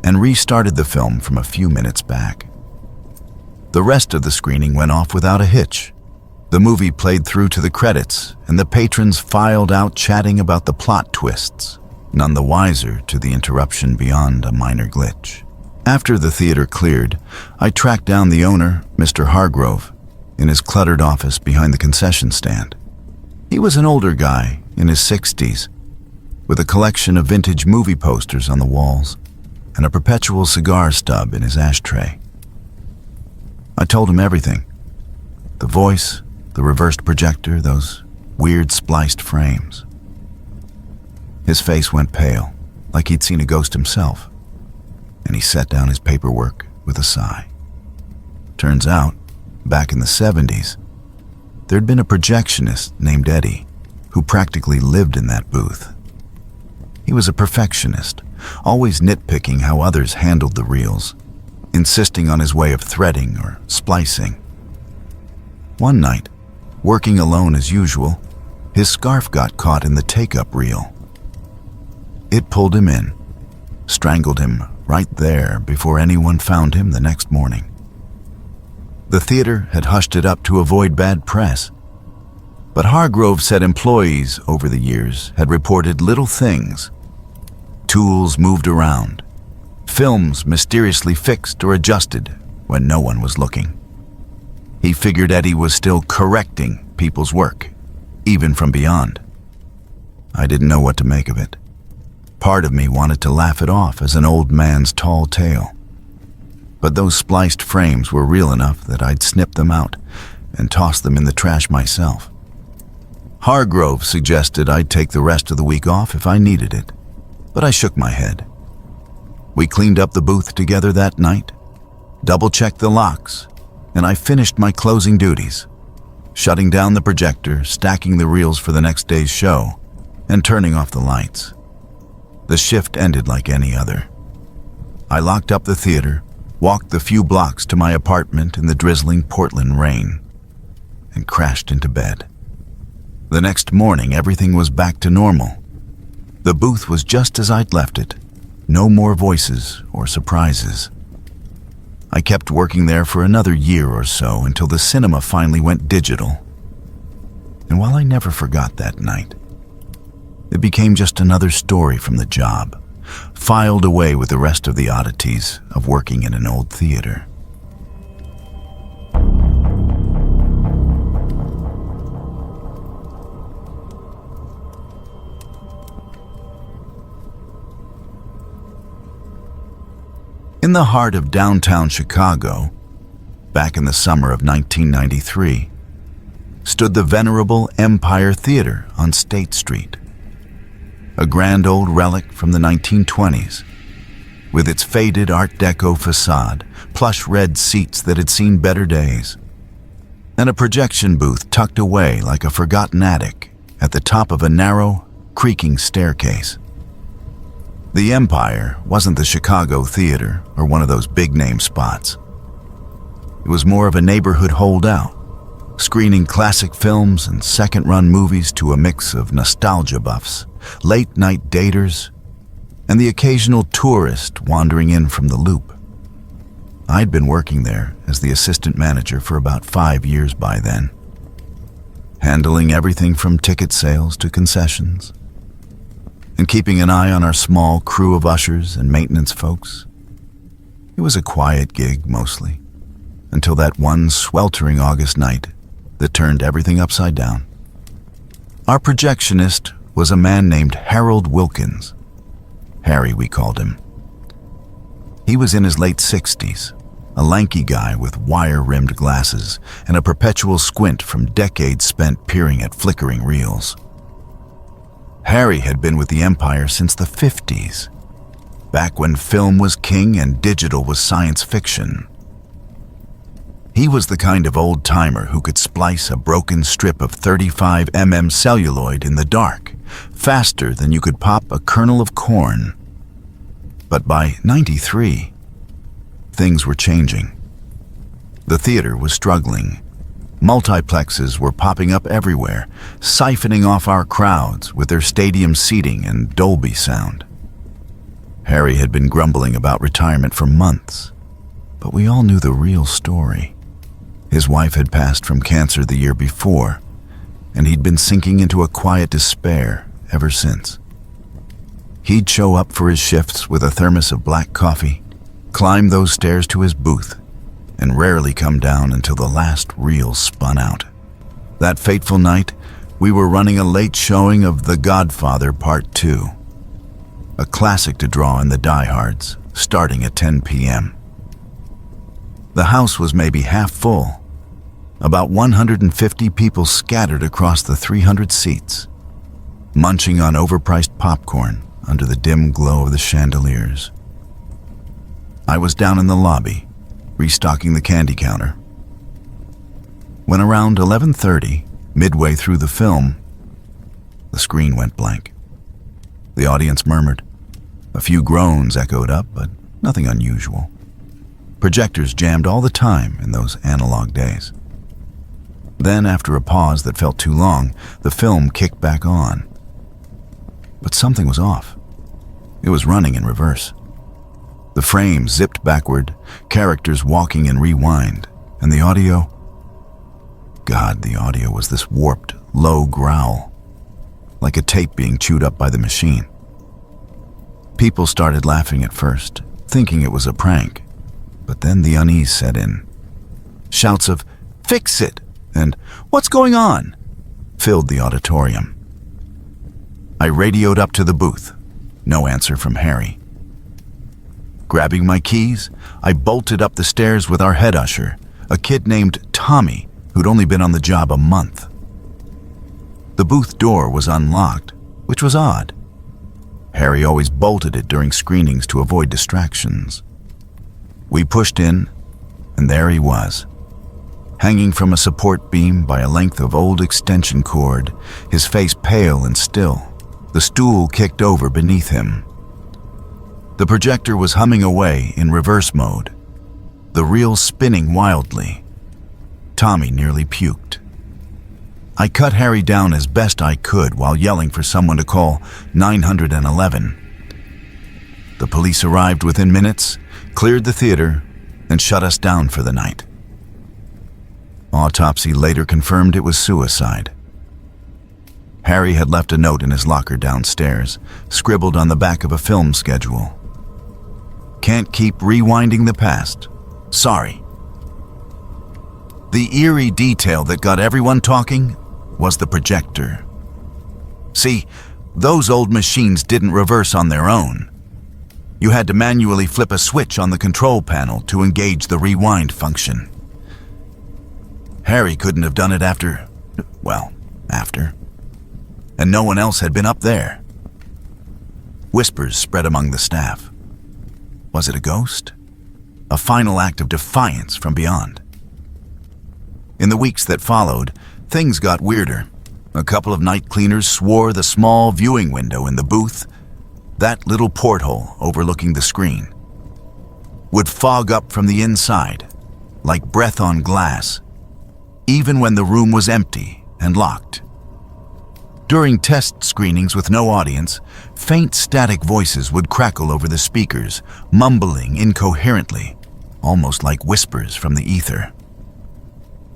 and restarted the film from a few minutes back. The rest of the screening went off without a hitch. The movie played through to the credits, and the patrons filed out chatting about the plot twists, none the wiser to the interruption beyond a minor glitch. After the theater cleared, I tracked down the owner, Mr. Hargrove, in his cluttered office behind the concession stand. He was an older guy, in his 60s, with a collection of vintage movie posters on the walls and a perpetual cigar stub in his ashtray. I told him everything. The voice, the reversed projector, those weird spliced frames. His face went pale, like he'd seen a ghost himself, and he set down his paperwork with a sigh. Turns out, back in the 70s, there'd been a projectionist named Eddie who practically lived in that booth. He was a perfectionist, always nitpicking how others handled the reels, insisting on his way of threading or splicing. One night, working alone as usual, his scarf got caught in the take-up reel. It pulled him in, strangled him right there before anyone found him the next morning. The theater had hushed it up to avoid bad press, but Hargrove said employees over the years had reported little things. Tools moved around, films mysteriously fixed or adjusted when no one was looking. He figured Eddie was still correcting people's work, even from beyond. I didn't know what to make of it. Part of me wanted to laugh it off as an old man's tall tale. But those spliced frames were real enough that I'd snip them out and toss them in the trash myself. Hargrove suggested I'd take the rest of the week off if I needed it, but I shook my head. We cleaned up the booth together that night, double-checked the locks, and I finished my closing duties, shutting down the projector, stacking the reels for the next day's show, and turning off the lights. The shift ended like any other. I locked up the theater, walked the few blocks to my apartment in the drizzling Portland rain, and crashed into bed. The next morning, everything was back to normal. The booth was just as I'd left it. No more voices or surprises. I kept working there for another year or so until the cinema finally went digital. And while I never forgot that night, it became just another story from the job, filed away with the rest of the oddities of working in an old theater. In the heart of downtown Chicago, back in the summer of 1993, stood the venerable Empire Theater on State Street. A grand old relic from the 1920s, with its faded Art Deco facade, plush red seats that had seen better days, and a projection booth tucked away like a forgotten attic at the top of a narrow, creaking staircase. The Empire wasn't the Chicago Theater or one of those big-name spots. It was more of a neighborhood holdout, screening classic films and second-run movies to a mix of nostalgia buffs, late-night daters, and the occasional tourist wandering in from the Loop. I'd been working there as the assistant manager for about 5 years by then, handling everything from ticket sales to concessions, and keeping an eye on our small crew of ushers and maintenance folks. It was a quiet gig, mostly, until that one sweltering August night that turned everything upside down. Our projectionist was a man named Harold Wilkins. Harry, we called him. He was in his late 60s, a lanky guy with wire-rimmed glasses and a perpetual squint from decades spent peering at flickering reels. Harry had been with the Empire since the 50s, back when film was king and digital was science fiction. He was the kind of old-timer who could splice a broken strip of 35mm celluloid in the dark, faster than you could pop a kernel of corn. But by '93, things were changing. The theater was struggling. Multiplexes were popping up everywhere, siphoning off our crowds with their stadium seating and Dolby sound. Harry had been grumbling about retirement for months, but we all knew the real story. His wife had passed from cancer the year before, and he'd been sinking into a quiet despair ever since. He'd show up for his shifts with a thermos of black coffee, climb those stairs to his booth, and rarely come down until the last reel spun out. That fateful night, we were running a late showing of The Godfather Part 2, a classic to draw in the diehards, starting at 10 p.m. The house was maybe half full, about 150 people scattered across the 300 seats, munching on overpriced popcorn under the dim glow of the chandeliers. I was down in the lobby, restocking the candy counter, when around 11:30, midway through the film, the screen went blank. The audience murmured. A few groans echoed up, but nothing unusual. Projectors jammed all the time in those analog days. Then, after a pause that felt too long, the film kicked back on. But something was off. It was running in reverse. The frame zipped backward, characters walking in rewind, and the audio... God, the audio was this warped, low growl, like a tape being chewed up by the machine. People started laughing at first, thinking it was a prank, but then the unease set in. Shouts of, "Fix it!" and "What's going on?" filled the auditorium. I radioed up to the booth. No answer from Harry. Grabbing my keys, I bolted up the stairs with our head usher, a kid named Tommy, who'd only been on the job a month. The booth door was unlocked, which was odd. Harry always bolted it during screenings to avoid distractions. We pushed in, and there he was, hanging from a support beam by a length of old extension cord, his face pale and still, the stool kicked over beneath him. The projector was humming away in reverse mode, the reel spinning wildly. Tommy nearly puked. I cut Harry down as best I could while yelling for someone to call 911. The police arrived within minutes, cleared the theater, and shut us down for the night. Autopsy later confirmed it was suicide. Harry had left a note in his locker downstairs, scribbled on the back of a film schedule. "Can't keep rewinding the past. Sorry." The eerie detail that got everyone talking was the projector. See, those old machines didn't reverse on their own. You had to manually flip a switch on the control panel to engage the rewind function. Harry couldn't have done it after. And no one else had been up there. Whispers spread among the staff. Was it a ghost? A final act of defiance from beyond? In the weeks that followed, things got weirder. A couple of night cleaners swore the small viewing window in the booth that little porthole overlooking the screen, would fog up from the inside, like breath on glass, even when the room was empty and locked. During test screenings with no audience, faint static voices would crackle over the speakers, mumbling incoherently, almost like whispers from the ether.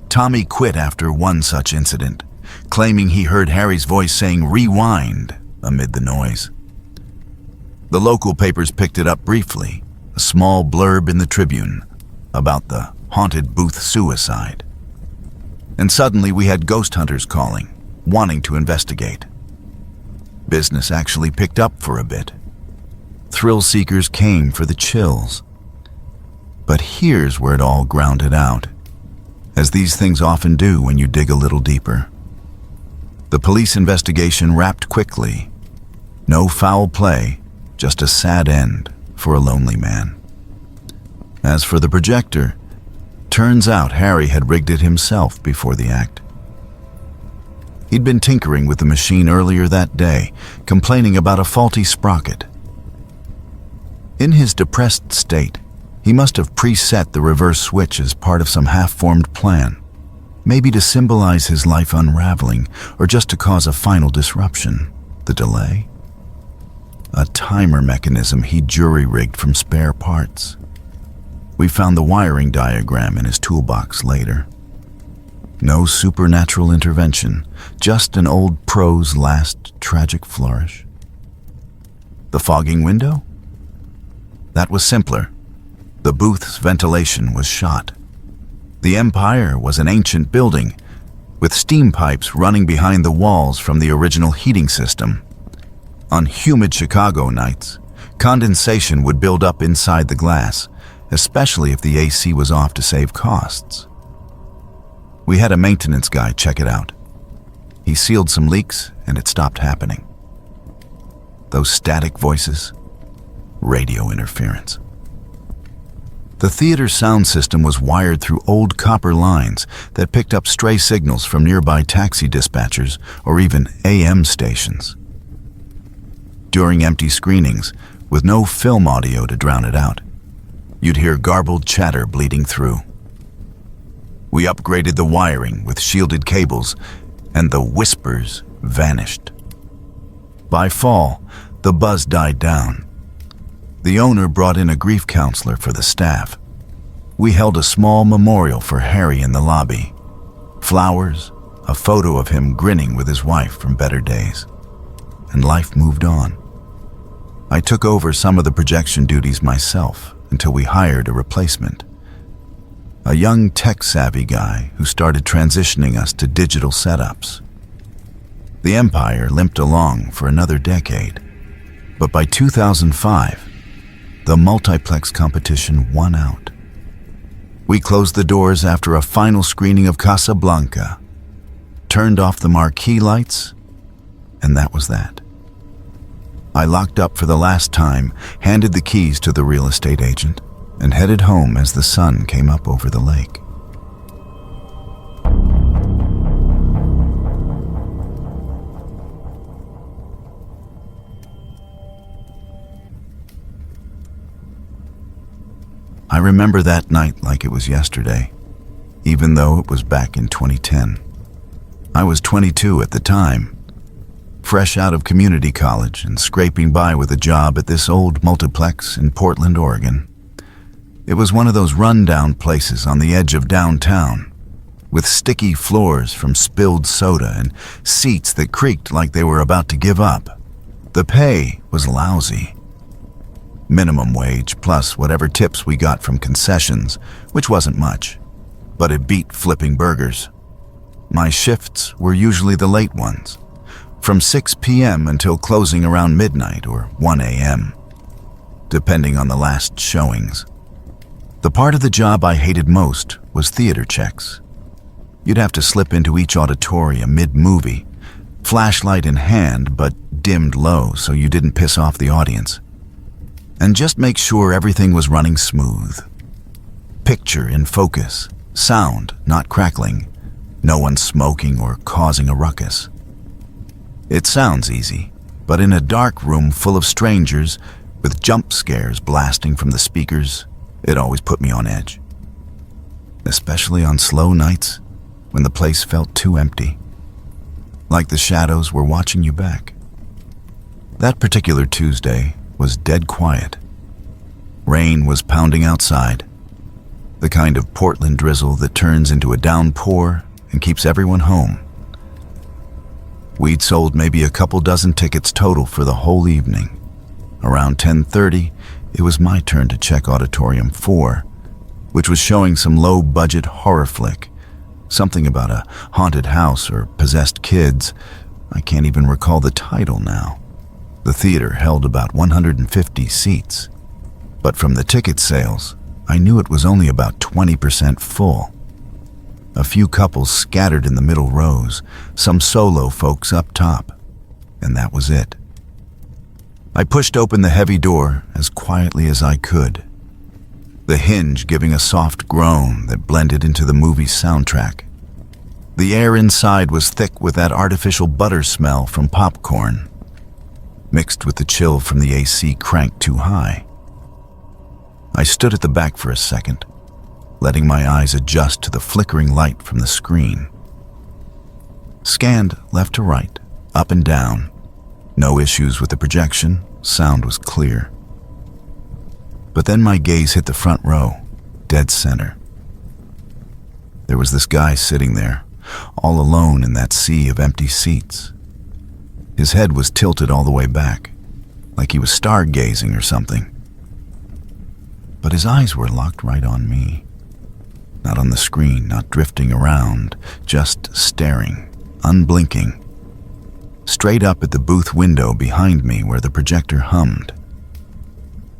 Tommy quit after one such incident, claiming he heard Harry's voice saying "rewind" amid the noise. The local papers picked it up briefly, a small blurb in the Tribune about the haunted booth suicide. And suddenly we had ghost hunters calling, wanting to investigate. Business actually picked up for a bit. Thrill seekers came for the chills. But here's where it all grounded out, as these things often do when you dig a little deeper. The police investigation wrapped quickly. No foul play, just a sad end for a lonely man. As for the projector, turns out Harry had rigged it himself before the act. He'd been tinkering with the machine earlier that day, complaining about a faulty sprocket. In his depressed state, he must have preset the reverse switch as part of some half-formed plan, maybe to symbolize his life unraveling or just to cause a final disruption, the delay. A timer mechanism he jury-rigged from spare parts. We found the wiring diagram in his toolbox later. No supernatural intervention, just an old pro's last tragic flourish. The fogging window? That was simpler. The booth's ventilation was shot. The Empire was an ancient building, with steam pipes running behind the walls from the original heating system. On humid Chicago nights, condensation would build up inside the glass, especially if the AC was off to save costs. We had a maintenance guy check it out. He sealed some leaks and it stopped happening. Those static voices, radio interference. The theater sound system was wired through old copper lines that picked up stray signals from nearby taxi dispatchers or even AM stations. During empty screenings, with no film audio to drown it out, you'd hear garbled chatter bleeding through. We upgraded the wiring with shielded cables, and the whispers vanished. By fall, the buzz died down. The owner brought in a grief counselor for the staff. We held a small memorial for Harry in the lobby. Flowers, a photo of him grinning with his wife from better days. And life moved on. I took over some of the projection duties myself until we hired a replacement. A young tech-savvy guy who started transitioning us to digital setups. The Empire limped along for another decade, but by 2005, the multiplex competition won out. We closed the doors after a final screening of Casablanca, turned off the marquee lights, and that was that. I locked up for the last time, handed the keys to the real estate agent, and headed home as the sun came up over the lake. I remember that night like it was yesterday, even though it was back in 2010. I was 22 at the time, fresh out of community college and scraping by with a job at this old multiplex in Portland, Oregon. It was one of those rundown places on the edge of downtown, with sticky floors from spilled soda and seats that creaked like they were about to give up. The pay was lousy. Minimum wage plus whatever tips we got from concessions, which wasn't much, but it beat flipping burgers. My shifts were usually the late ones, from 6 p.m. until closing around midnight or 1 a.m., depending on the last showings. The part of the job I hated most was theater checks. You'd have to slip into each auditorium mid-movie, flashlight in hand but dimmed low so you didn't piss off the audience, and just make sure everything was running smooth. Picture in focus, sound not crackling, no one smoking or causing a ruckus. It sounds easy, But in a dark room full of strangers, with jump scares blasting from the speakers, it always put me on edge. Especially on slow nights when the place felt too empty, like the shadows were watching you back. That particular Tuesday was dead quiet. Rain was pounding outside, the kind of Portland drizzle that turns into a downpour and keeps everyone home. We'd sold maybe a couple dozen tickets total for the whole evening. Around 10:30, it was my turn to check Auditorium 4, which was showing some low-budget horror flick, something about a haunted house or possessed kids. I can't even recall the title now. The theater held about 150 seats, but from the ticket sales, I knew it was only about 20% full. A few couples scattered in the middle rows, some solo folks up top, and that was it. I pushed open the heavy door as quietly as I could, the hinge giving a soft groan that blended into the movie's soundtrack. The air inside was thick with that artificial butter smell from popcorn, mixed with the chill from the AC cranked too high. I stood at the back for a second, letting my eyes adjust to the flickering light from the screen. Scanned left to right, up and down. No issues with the projection, sound was clear. But then my gaze hit the front row, dead center. There was this guy sitting there, all alone in that sea of empty seats. His head was tilted all the way back, like he was stargazing or something. But his eyes were locked right on me. Not on the screen, not drifting around, just staring, unblinking, straight up at the booth window behind me where the projector hummed.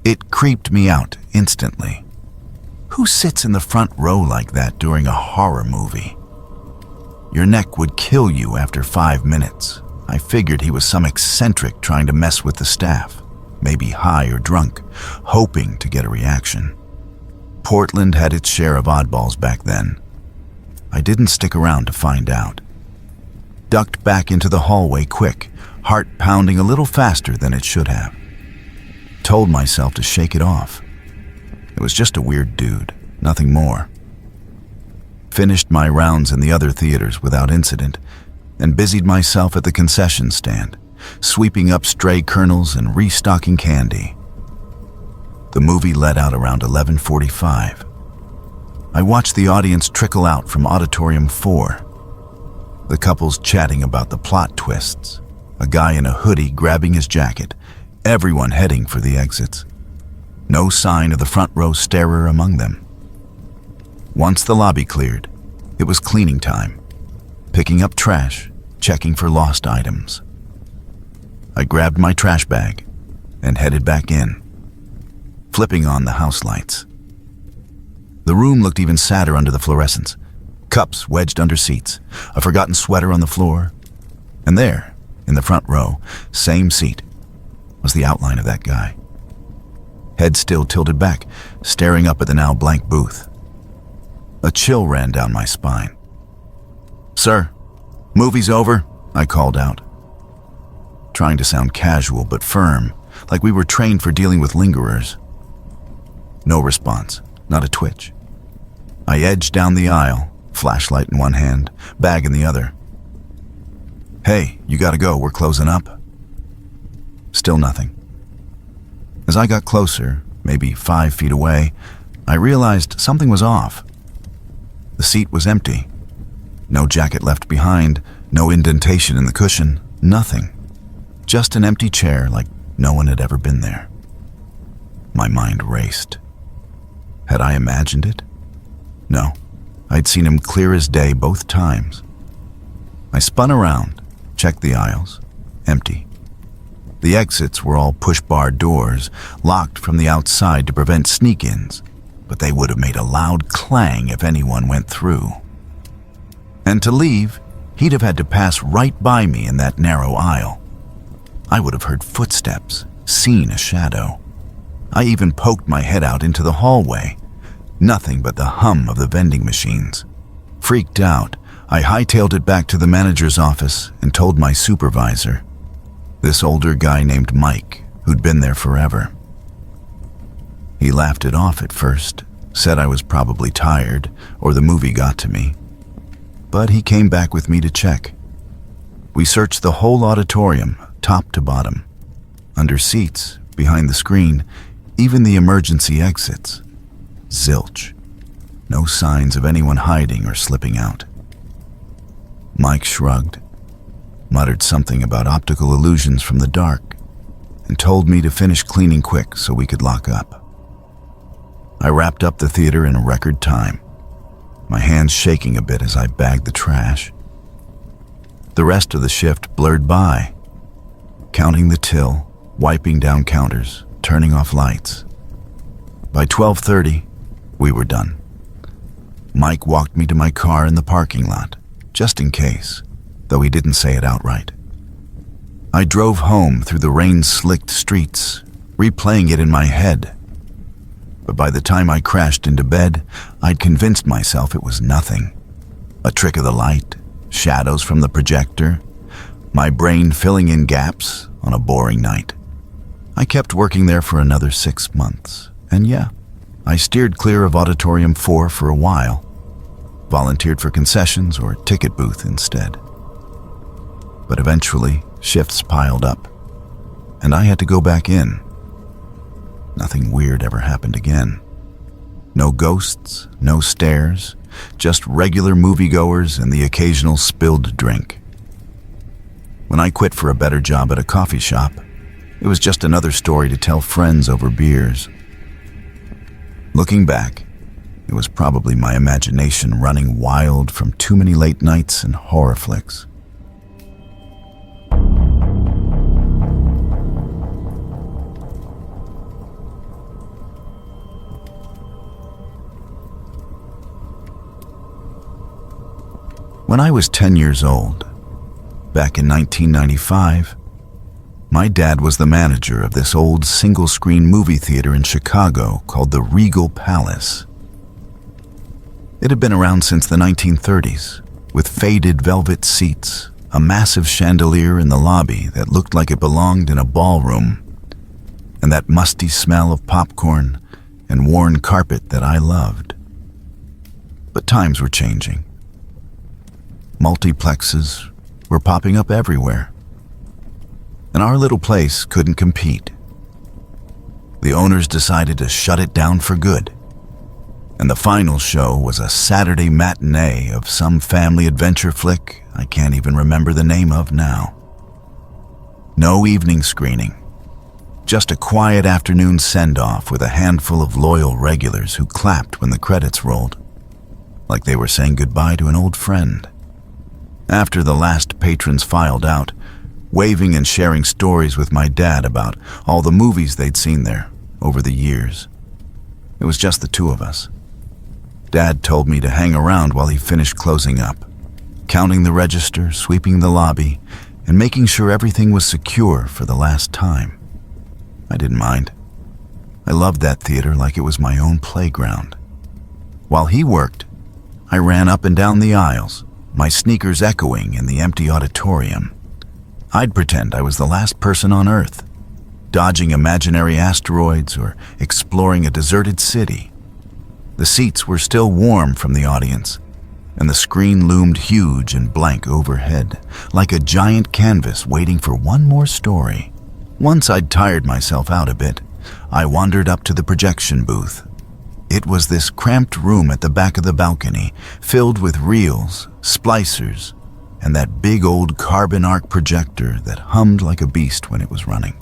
It creeped me out instantly. Who sits in the front row like that during a horror movie? Your neck would kill you after 5 minutes. I figured he was some eccentric trying to mess with the staff, maybe high or drunk, hoping to get a reaction. Portland had its share of oddballs back then. I didn't stick around to find out. Ducked back into the hallway quick, heart pounding a little faster than it should have. Told myself to shake it off. It was just a weird dude, nothing more. Finished my rounds in the other theaters without incident, and busied myself at the concession stand, sweeping up stray kernels and restocking candy. The movie let out around 11:45. I watched the audience trickle out from Auditorium 4. The couples chatting about the plot twists, a guy in a hoodie grabbing his jacket, everyone heading for the exits. No sign of the front row starer among them. Once the lobby cleared, it was cleaning time, picking up trash, checking for lost items. I grabbed my trash bag and headed back in, flipping on the house lights. The room looked even sadder under the fluorescents, cups wedged under seats, a forgotten sweater on the floor, and there, in the front row, same seat, was the outline of that guy. Head still tilted back, staring up at the now blank booth. A chill ran down my spine. "Sir, movie's over," I called out, trying to sound casual but firm, like we were trained for dealing with lingerers. No response, not a twitch. I edged down the aisle, flashlight in one hand, bag in the other. "Hey, you gotta go, we're closing up." Still nothing. As I got closer, maybe 5 feet away, I realized something was off. The seat was empty. No jacket left behind, no indentation in the cushion, nothing. Just an empty chair like no one had ever been there. My mind raced. Had I imagined it? No, I'd seen him clear as day both times. I spun around, checked the aisles, empty. The exits were all push-bar doors, locked from the outside to prevent sneak-ins, but they would have made a loud clang if anyone went through. And to leave, he'd have had to pass right by me in that narrow aisle. I would have heard footsteps, seen a shadow. I even poked my head out into the hallway. Nothing but the hum of the vending machines. Freaked out, I hightailed it back to the manager's office and told my supervisor. This older guy named Mike, who'd been there forever. He laughed it off at first, said I was probably tired or the movie got to me. But he came back with me to check. We searched the whole auditorium, top to bottom. Under seats, behind the screen, even the emergency exits. Zilch. No signs of anyone hiding or slipping out. Mike shrugged, muttered something about optical illusions from the dark, and told me to finish cleaning quick so we could lock up. I wrapped up the theater in a record time, my hands shaking a bit as I bagged the trash. The rest of the shift blurred by, counting the till, wiping down counters, turning off lights. By 12:30, we were done. Mike walked me to my car in the parking lot, just in case, though he didn't say it outright. I drove home through the rain-slicked streets, replaying it in my head. But by the time I crashed into bed, I'd convinced myself it was nothing. A trick of the light, shadows from the projector, my brain filling in gaps on a boring night. I kept working there for another 6 months, and yeah, I steered clear of Auditorium 4 for a while, volunteered for concessions or ticket booth instead. But eventually, shifts piled up, and I had to go back in. Nothing weird ever happened again. No ghosts, no stares, just regular moviegoers and the occasional spilled drink. When I quit for a better job at a coffee shop, it was just another story to tell friends over beers. Looking back, it was probably my imagination running wild from too many late nights and horror flicks. When I was 10 years old, back in 1995, my dad was the manager of this old single-screen movie theater in Chicago called the Regal Palace. It had been around since the 1930s, with faded velvet seats, a massive chandelier in the lobby that looked like it belonged in a ballroom, and that musty smell of popcorn and worn carpet that I loved. But times were changing. Multiplexes were popping up everywhere, and our little place couldn't compete. The owners decided to shut it down for good, and the final show was a Saturday matinee of some family adventure flick I can't even remember the name of now. No evening screening, just a quiet afternoon send-off with a handful of loyal regulars who clapped when the credits rolled, like they were saying goodbye to an old friend. After the last patrons filed out, waving and sharing stories with my dad about all the movies they'd seen there over the years. It was just the two of us. Dad told me to hang around while he finished closing up, counting the register, sweeping the lobby, and making sure everything was secure for the last time. I didn't mind. I loved that theater like it was my own playground. While he worked, I ran up and down the aisles, my sneakers echoing in the empty auditorium. I'd pretend I was the last person on Earth, dodging imaginary asteroids or exploring a deserted city. The seats were still warm from the audience, and the screen loomed huge and blank overhead, like a giant canvas waiting for one more story. Once I'd tired myself out a bit, I wandered up to the projection booth. It was this cramped room at the back of the balcony, filled with reels, splicers, and that big old carbon arc projector that hummed like a beast when it was running.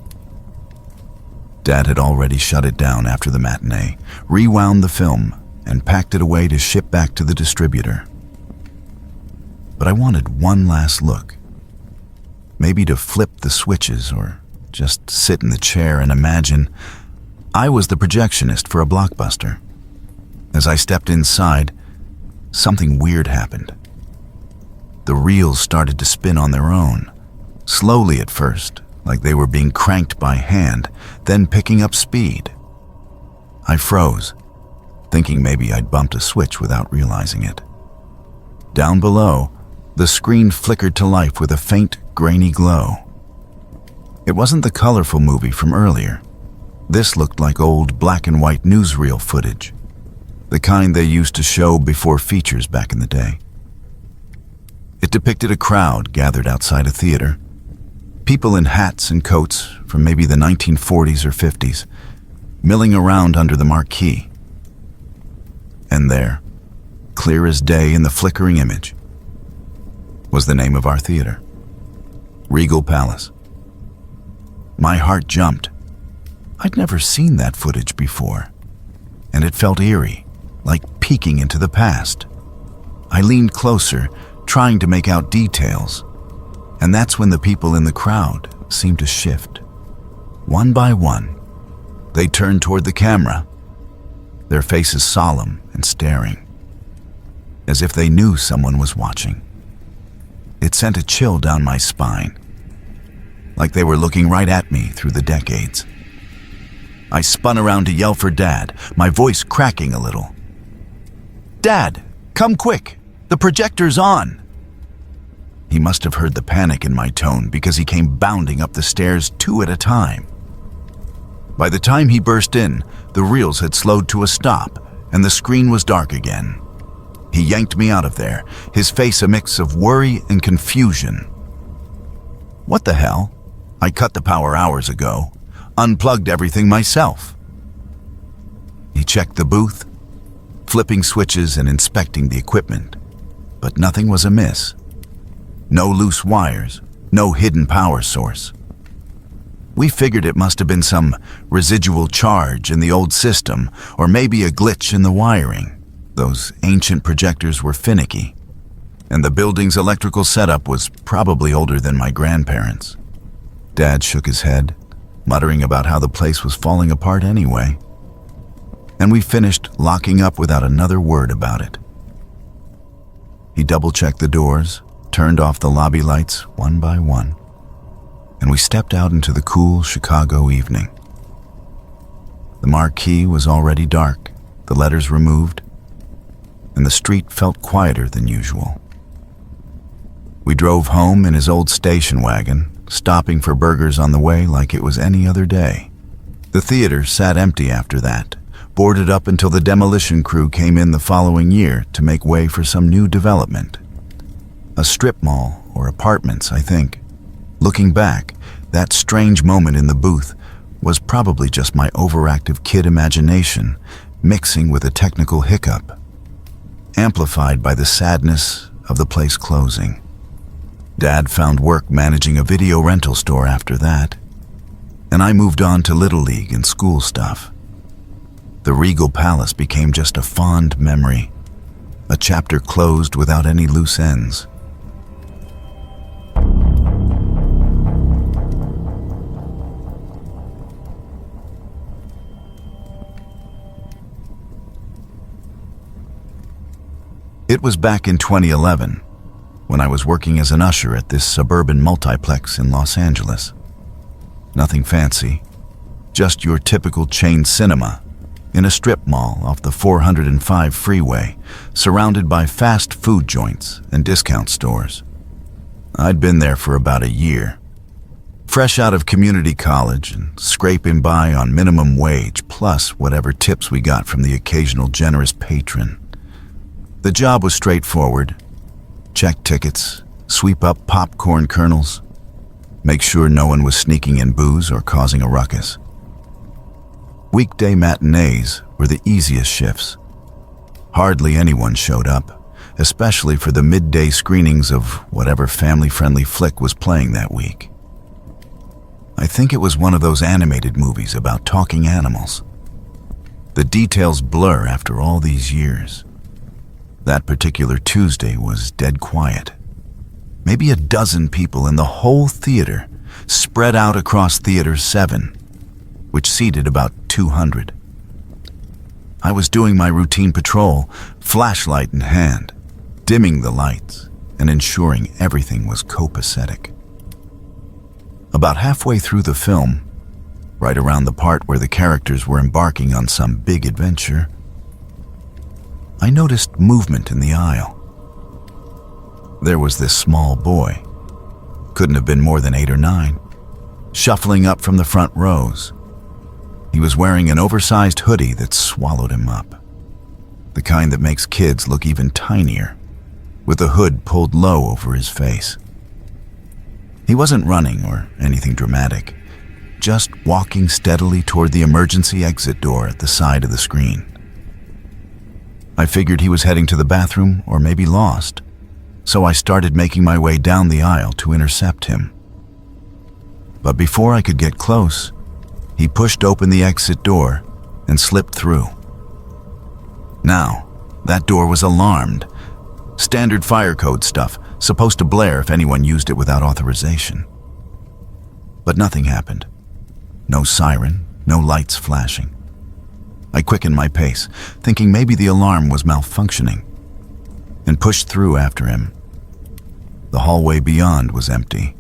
Dad had already shut it down after the matinee, rewound the film, and packed it away to ship back to the distributor. But I wanted one last look. Maybe to flip the switches or just sit in the chair and imagine I was the projectionist for a blockbuster. As I stepped inside, something weird happened. The reels started to spin on their own, slowly at first, like they were being cranked by hand, then picking up speed. I froze, thinking maybe I'd bumped a switch without realizing it. Down below, the screen flickered to life with a faint, grainy glow. It wasn't the colorful movie from earlier. This looked like old black and white newsreel footage, the kind they used to show before features back in the day. It depicted a crowd gathered outside a theater, people in hats and coats from maybe the 1940s or 50s, milling around under the marquee. And there, clear as day in the flickering image, was the name of our theater, Regal Palace. My heart jumped. I'd never seen that footage before, and it felt eerie, like peeking into the past. I leaned closer, trying to make out details, and that's when the people in the crowd seemed to shift. One by one, they turned toward the camera, their faces solemn and staring, as if they knew someone was watching. It sent a chill down my spine, like they were looking right at me through the decades. I spun around to yell for Dad, my voice cracking a little. "Dad, come quick! The projector's on!" He must have heard the panic in my tone because he came bounding up the stairs 2 at a time. By the time he burst in, the reels had slowed to a stop and the screen was dark again. He yanked me out of there, his face a mix of worry and confusion. What the hell? I cut the power hours ago, unplugged everything myself. He checked the booth, flipping switches and inspecting the equipment, but nothing was amiss. No loose wires, no hidden power source. We figured it must have been some residual charge in the old system, or maybe a glitch in the wiring. Those ancient projectors were finicky, and the building's electrical setup was probably older than my grandparents. Dad shook his head, muttering about how the place was falling apart anyway, and we finished locking up without another word about it. He double-checked the doors, turned off the lobby lights one by one, and we stepped out into the cool Chicago evening. The marquee was already dark, the letters removed, and the street felt quieter than usual. We drove home in his old station wagon, stopping for burgers on the way like it was any other day. The theater sat empty after that, boarded up until the demolition crew came in the following year to make way for some new development. A strip mall or apartments, I think. Looking back, that strange moment in the booth was probably just my overactive kid imagination mixing with a technical hiccup, amplified by the sadness of the place closing. Dad found work managing a video rental store after that, and I moved on to Little League and school stuff. The Regal Palace became just a fond memory, a chapter closed without any loose ends. It was back in 2011, when I was working as an usher at this suburban multiplex in Los Angeles. Nothing fancy, just your typical chain cinema in a strip mall off the 405 freeway, surrounded by fast food joints and discount stores. I'd been there for about a year, fresh out of community college and scraping by on minimum wage plus whatever tips we got from the occasional generous patron. The job was straightforward. Check tickets, sweep up popcorn kernels, make sure no one was sneaking in booze or causing a ruckus. Weekday matinees were the easiest shifts. Hardly anyone showed up, especially for the midday screenings of whatever family-friendly flick was playing that week. I think it was one of those animated movies about talking animals. The details blur after all these years. That particular Tuesday was dead quiet. Maybe a dozen people in the whole theater, spread out across Theater 7, which seated about 200. I was doing my routine patrol, flashlight in hand, dimming the lights and ensuring everything was copacetic. About halfway through the film, right around the part where the characters were embarking on some big adventure, I noticed movement in the aisle. There was this small boy, couldn't have been more than 8 or 9, shuffling up from the front rows. He was wearing an oversized hoodie that swallowed him up, the kind that makes kids look even tinier, with the hood pulled low over his face. He wasn't running or anything dramatic, just walking steadily toward the emergency exit door at the side of the screen. I figured he was heading to the bathroom or maybe lost, so I started making my way down the aisle to intercept him. But before I could get close, he pushed open the exit door and slipped through. Now, that door was alarmed. Standard fire code stuff, supposed to blare if anyone used it without authorization. But nothing happened. No siren, no lights flashing. I quickened my pace, thinking maybe the alarm was malfunctioning, and pushed through after him. The hallway beyond was empty.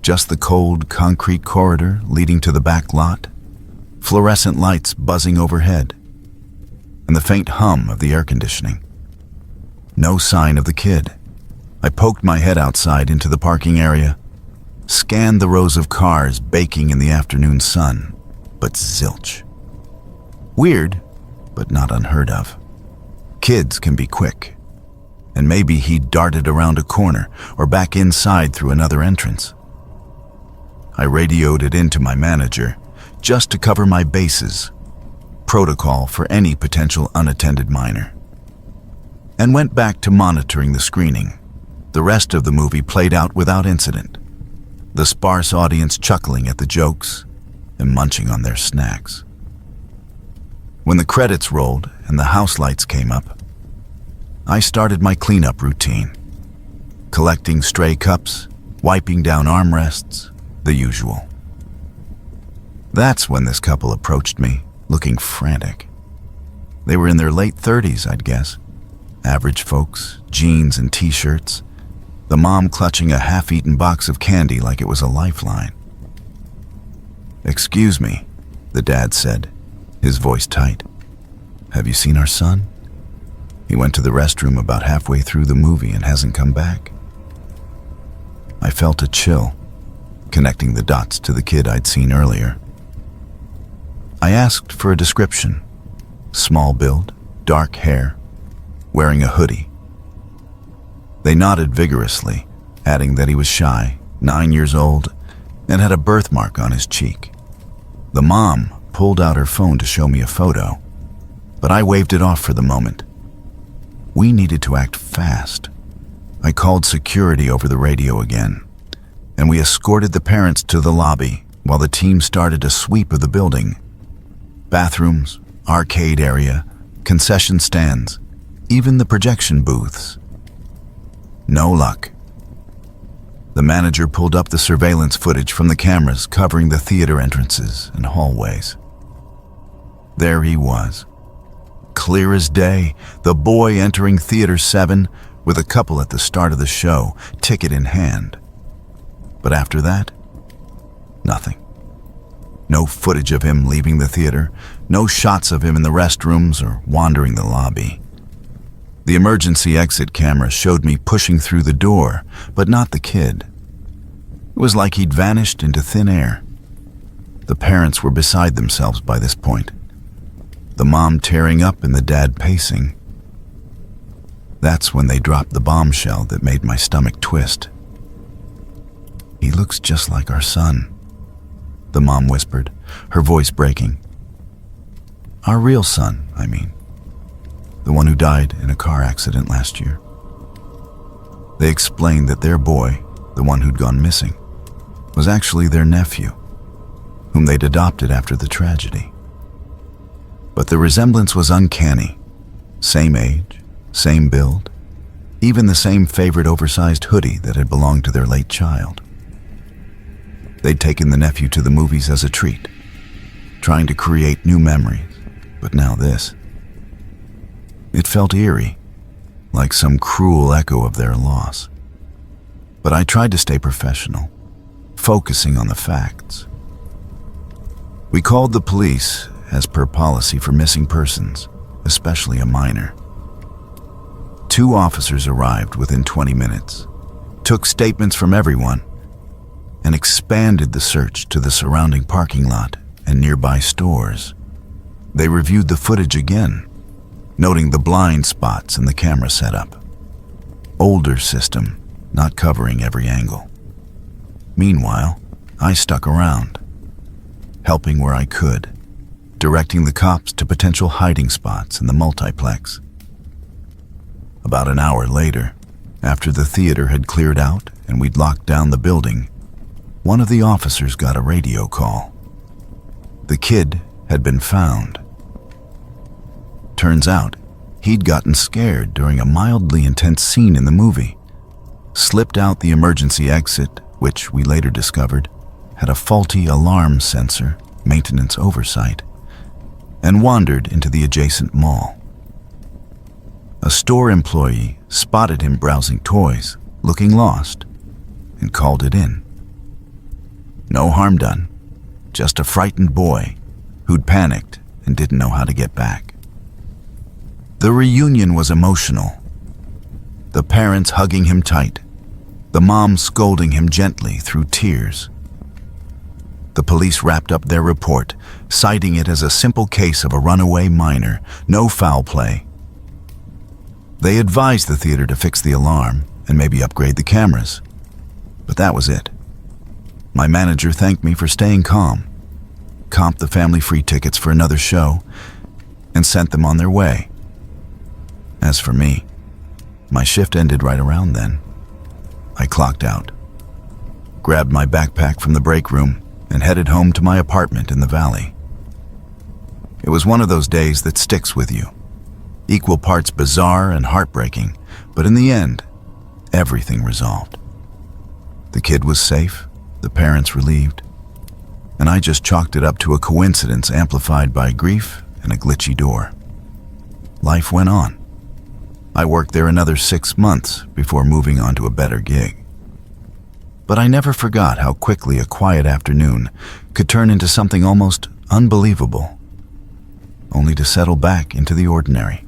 Just the cold, concrete corridor leading to the back lot, fluorescent lights buzzing overhead, and the faint hum of the air conditioning. No sign of the kid. I poked my head outside into the parking area, scanned the rows of cars baking in the afternoon sun, but zilch. Weird, but not unheard of. Kids can be quick, and maybe he darted around a corner or back inside through another entrance. I radioed it into my manager, just to cover my bases, protocol for any potential unattended minor, and went back to monitoring the screening. The rest of the movie played out without incident, the sparse audience chuckling at the jokes and munching on their snacks. When the credits rolled and the house lights came up, I started my cleanup routine, collecting stray cups, wiping down armrests, the usual. That's when this couple approached me, looking frantic. They were in their late 30s, I'd guess. Average folks, jeans and t-shirts, the mom clutching a half-eaten box of candy like it was a lifeline. "Excuse me," the dad said, his voice tight. "Have you seen our son? He went to the restroom about halfway through the movie and hasn't come back." I felt a chill, connecting the dots to the kid I'd seen earlier. I asked for a description. Small build, dark hair, wearing a hoodie. They nodded vigorously, adding that he was shy, 9 years old, and had a birthmark on his cheek. The mom pulled out her phone to show me a photo, but I waved it off for the moment. We needed to act fast. I called security over the radio again, and we escorted the parents to the lobby while the team started a sweep of the building. Bathrooms, arcade area, concession stands, even the projection booths. No luck. The manager pulled up the surveillance footage from the cameras covering the theater entrances and hallways. There he was, clear as day, the boy entering Theater 7 with a couple at the start of the show, ticket in hand. But after that, nothing. No footage of him leaving the theater, no shots of him in the restrooms or wandering the lobby. The emergency exit camera showed me pushing through the door, but not the kid. It was like he'd vanished into thin air. The parents were beside themselves by this point, the mom tearing up and the dad pacing. That's when they dropped the bombshell that made my stomach twist. "He looks just like our son," the mom whispered, her voice breaking. "Our real son, I mean. The one who died in a car accident last year." They explained that their boy, the one who'd gone missing, was actually their nephew, whom they'd adopted after the tragedy. But the resemblance was uncanny. Same age, same build, even the same favorite oversized hoodie that had belonged to their late child. They'd taken the nephew to the movies as a treat, trying to create new memories, but now this. It felt eerie, like some cruel echo of their loss. But I tried to stay professional, focusing on the facts. We called the police, as per policy for missing persons, especially a minor. 2 officers arrived within 20 minutes, took statements from everyone, and expanded the search to the surrounding parking lot and nearby stores. They reviewed the footage again, noting the blind spots in the camera setup. Older system, not covering every angle. Meanwhile, I stuck around, helping where I could, directing the cops to potential hiding spots in the multiplex. About an hour later, after the theater had cleared out and we'd locked down the building, one of the officers got a radio call. The kid had been found. Turns out, he'd gotten scared during a mildly intense scene in the movie, slipped out the emergency exit, which we later discovered had a faulty alarm sensor, maintenance oversight, and wandered into the adjacent mall. A store employee spotted him browsing toys, looking lost, and called it in. No harm done, just a frightened boy who'd panicked and didn't know how to get back. The reunion was emotional. The parents hugging him tight, the mom scolding him gently through tears. The police wrapped up their report, citing it as a simple case of a runaway minor, no foul play. They advised the theater to fix the alarm and maybe upgrade the cameras. But that was it. My manager thanked me for staying calm, comped the family free tickets for another show, and sent them on their way. As for me, my shift ended right around then. I clocked out, grabbed my backpack from the break room, and headed home to my apartment in the valley. It was one of those days that sticks with you, equal parts bizarre and heartbreaking, but in the end, everything resolved. The kid was safe, the parents relieved, and I just chalked it up to a coincidence amplified by grief and a glitchy door. Life went on. I worked there another 6 months before moving on to a better gig. But I never forgot how quickly a quiet afternoon could turn into something almost unbelievable, only to settle back into the ordinary.